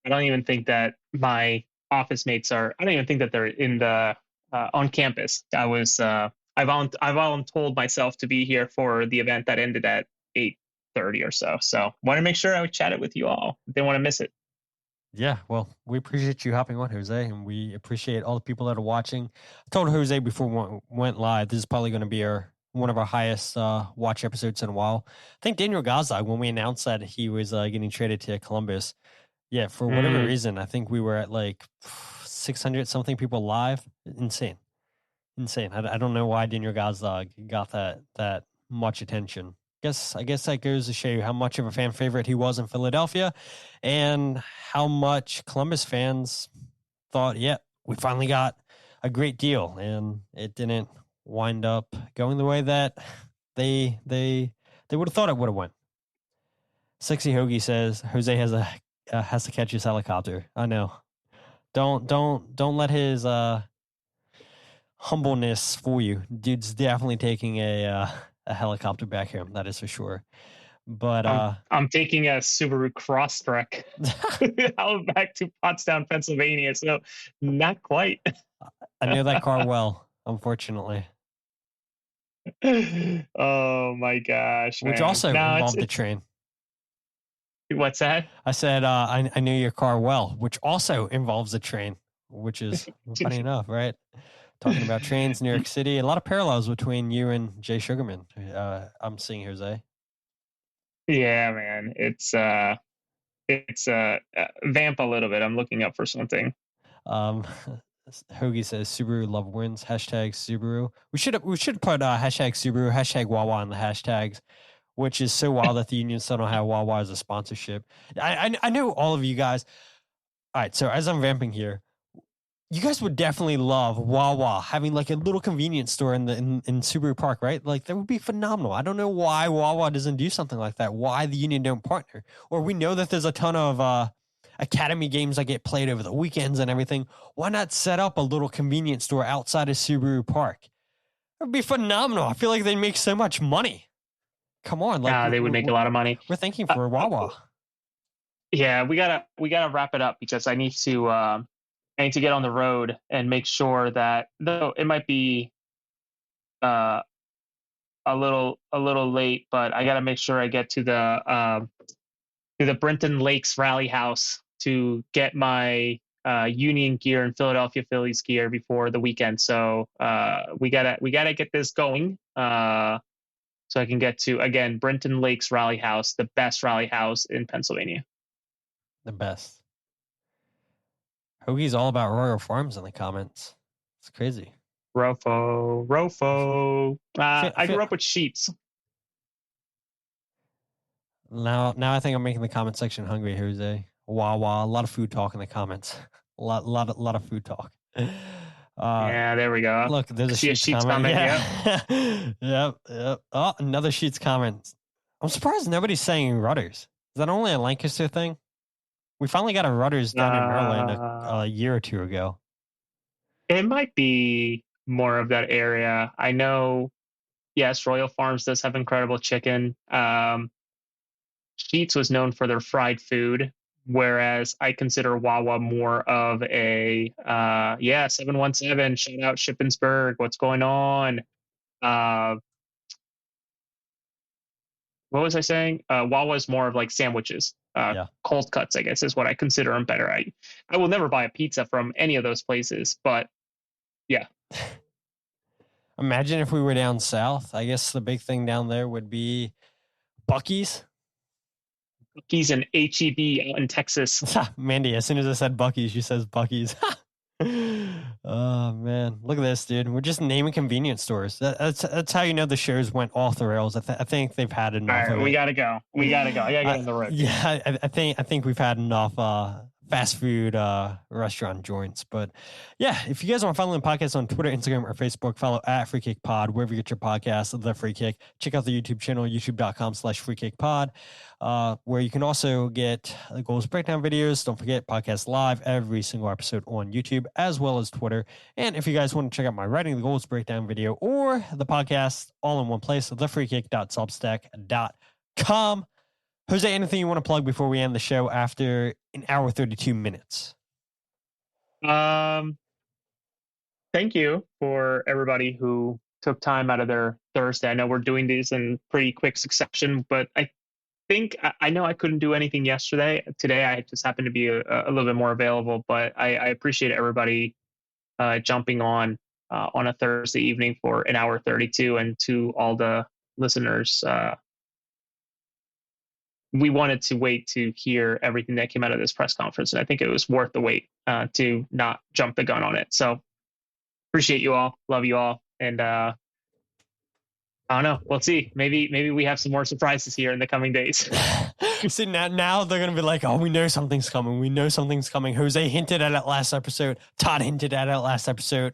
don't even think that my office mates are. I don't even think that they're in the on campus. I voluntold myself to be here for the event that ended at 8:30 or so. So want to make sure I would chat it with you all. Didn't want to miss it. Yeah, well, we appreciate you hopping on, Jose, and we appreciate all the people that are watching. I told Jose before we went live, this is probably going to be one of our highest watch episodes in a while. I think Daniel Gazdag, when we announced that he was getting traded to Columbus, yeah, for whatever reason, I think we were at like 600 something people live. Insane. I don't know why Daniel Gazdag got that much attention. I guess that goes to show you how much of a fan favorite he was in Philadelphia, and how much Columbus fans thought, yeah, we finally got a great deal, and it didn't wind up going the way that they would have thought it would have went. Sexy Hoagie says Jose has to catch his helicopter. I know. Don't let his humbleness fool you. Dude's definitely taking a helicopter back here. That is for sure. But I'm taking a Subaru Crosstrek out back to Pottstown, Pennsylvania. So not quite. I know that car well, unfortunately. Oh my gosh! Which man. also involved the train. What's that? I said I knew your car well, which also involves a train, which is funny enough, right? Talking about trains, New York City, a lot of parallels between you and Jay Sugarman. I'm seeing Jose. Yeah, man, it's vamp a little bit. I'm looking up for something. Hoagie says Subaru love wins. Hashtag Subaru. We should put hashtag Subaru, hashtag Wawa in the hashtags, which is so wild that the union still don't have Wawa as a sponsorship. I know all of you guys. All right, so as I'm vamping here, you guys would definitely love Wawa having like a little convenience store in Subaru Park, right? Like that would be phenomenal. I don't know why Wawa doesn't do something like that. Why the Union don't partner? Or we know that there's a ton of academy games that get played over the weekends and everything. Why not set up a little convenience store outside of Subaru Park? It would be phenomenal. I feel like they'd make so much money. Come on, like they would make a lot of money. We're thinking for Wawa. Yeah, we gotta wrap it up because I need to get on the road and make sure that, though it might be a little late, but I gotta make sure I get to the Brenton Lakes Rally House to get my Union gear and Philadelphia Phillies gear before the weekend. So we gotta get this going. So I can get to, again, Brenton Lakes Rally House, the best rally house in Pennsylvania. The best. Hoagie's all about Royal Farms in the comments. It's crazy. Rofo. I grew up with Sheets. Now I think I'm making the comment section hungry, Jose. Wawa, a lot of food talk in the comments. A lot of food talk. Yeah, there we go. Look, there's a Sheets comment. Yeah. Yep. Oh, another Sheets comment. I'm surprised nobody's saying Rudders. Is that only a Lancaster thing? We finally got a Rudders down in Maryland a year or two ago. It might be more of that area. I know, yes, Royal Farms does have incredible chicken. Sheets was known for their fried food, whereas I consider Wawa more of a 717. Shout out Shippensburg. What's going on? What was I saying? Wawa is more of like sandwiches. Cold cuts, I guess, is what I consider them better. I will never buy a pizza from any of those places, but yeah. Imagine if we were down south. I guess the big thing down there would be Buc-ee's. Buc-ee's and H-E-B out in Texas. Mandy, as soon as I said Buc-ee's, she says Buc-ee's. Oh, man. Look at this, dude. We're just naming convenience stores. That's how you know the shows went off the rails. I think they've had enough. All right, we got to go. I got to get on the road. Yeah, I think we've had enough fast food restaurant joints. But yeah, if you guys want to follow the podcast on Twitter, Instagram, or Facebook, follow at Free Kick Pod, wherever you get your podcast, The Free Kick. Check out the YouTube channel, youtube.com/freekickpod, where you can also get the goals breakdown videos. Don't forget, podcast live every single episode on YouTube, as well as Twitter. And if you guys want to check out my writing, the goals breakdown video, or the podcast all in one place, thefreekick.substack.com. Jose, anything you want to plug before we end the show after an hour 32 minutes? Thank you for everybody who took time out of their Thursday. I know we're doing these in pretty quick succession, but I know I couldn't do anything yesterday. Today I just happened to be a little bit more available, but I appreciate everybody jumping on a Thursday evening for an hour 32, and to all the listeners. We wanted to wait to hear everything that came out of this press conference, and I think it was worth the wait to not jump the gun on it. So appreciate you all, love you all, and I don't know. We'll see. Maybe we have some more surprises here in the coming days. See, now they're gonna be like, oh, we know something's coming. We know something's coming. Jose hinted at it last episode. Todd hinted at it last episode.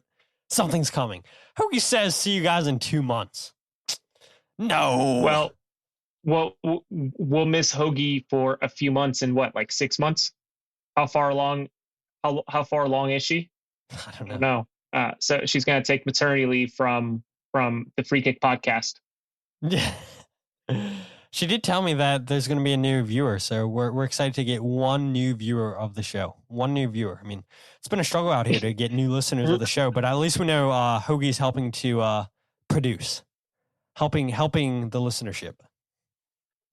Something's coming. Hoagie says, see you guys in 2 months. No. Well, we'll miss Hoagie for a few months. In what, like 6 months? How far along is she? I don't know. So she's going to take maternity leave from the Free Kick podcast. Yeah. She did tell me that there's going to be a new viewer, so we're excited to get one new viewer of the show. One new viewer. I mean, it's been a struggle out here to get new listeners of the show, but at least we know Hoagie's helping to produce, helping the listenership.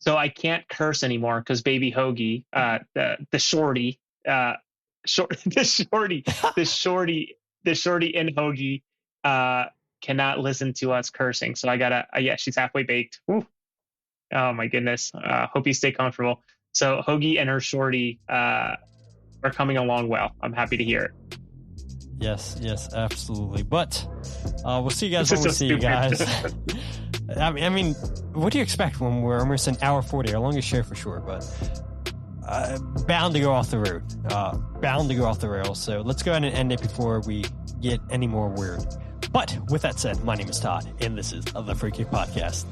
So I can't curse anymore because baby Hoagie, the shorty in Hoagie, cannot listen to us cursing. So I gotta, she's halfway baked. Woo. Oh my goodness. Hope you stay comfortable. So Hoagie and her shorty are coming along well. I'm happy to hear it. Yes, absolutely. But we'll see you guys when we see you guys. I mean, what do you expect when we're almost an hour 40? Our longest show for sure. But bound to go off the road, bound to go off the rails. So let's go ahead and end it before we get any more weird. But with that said, my name is Todd, and this is the Free Kick Podcast.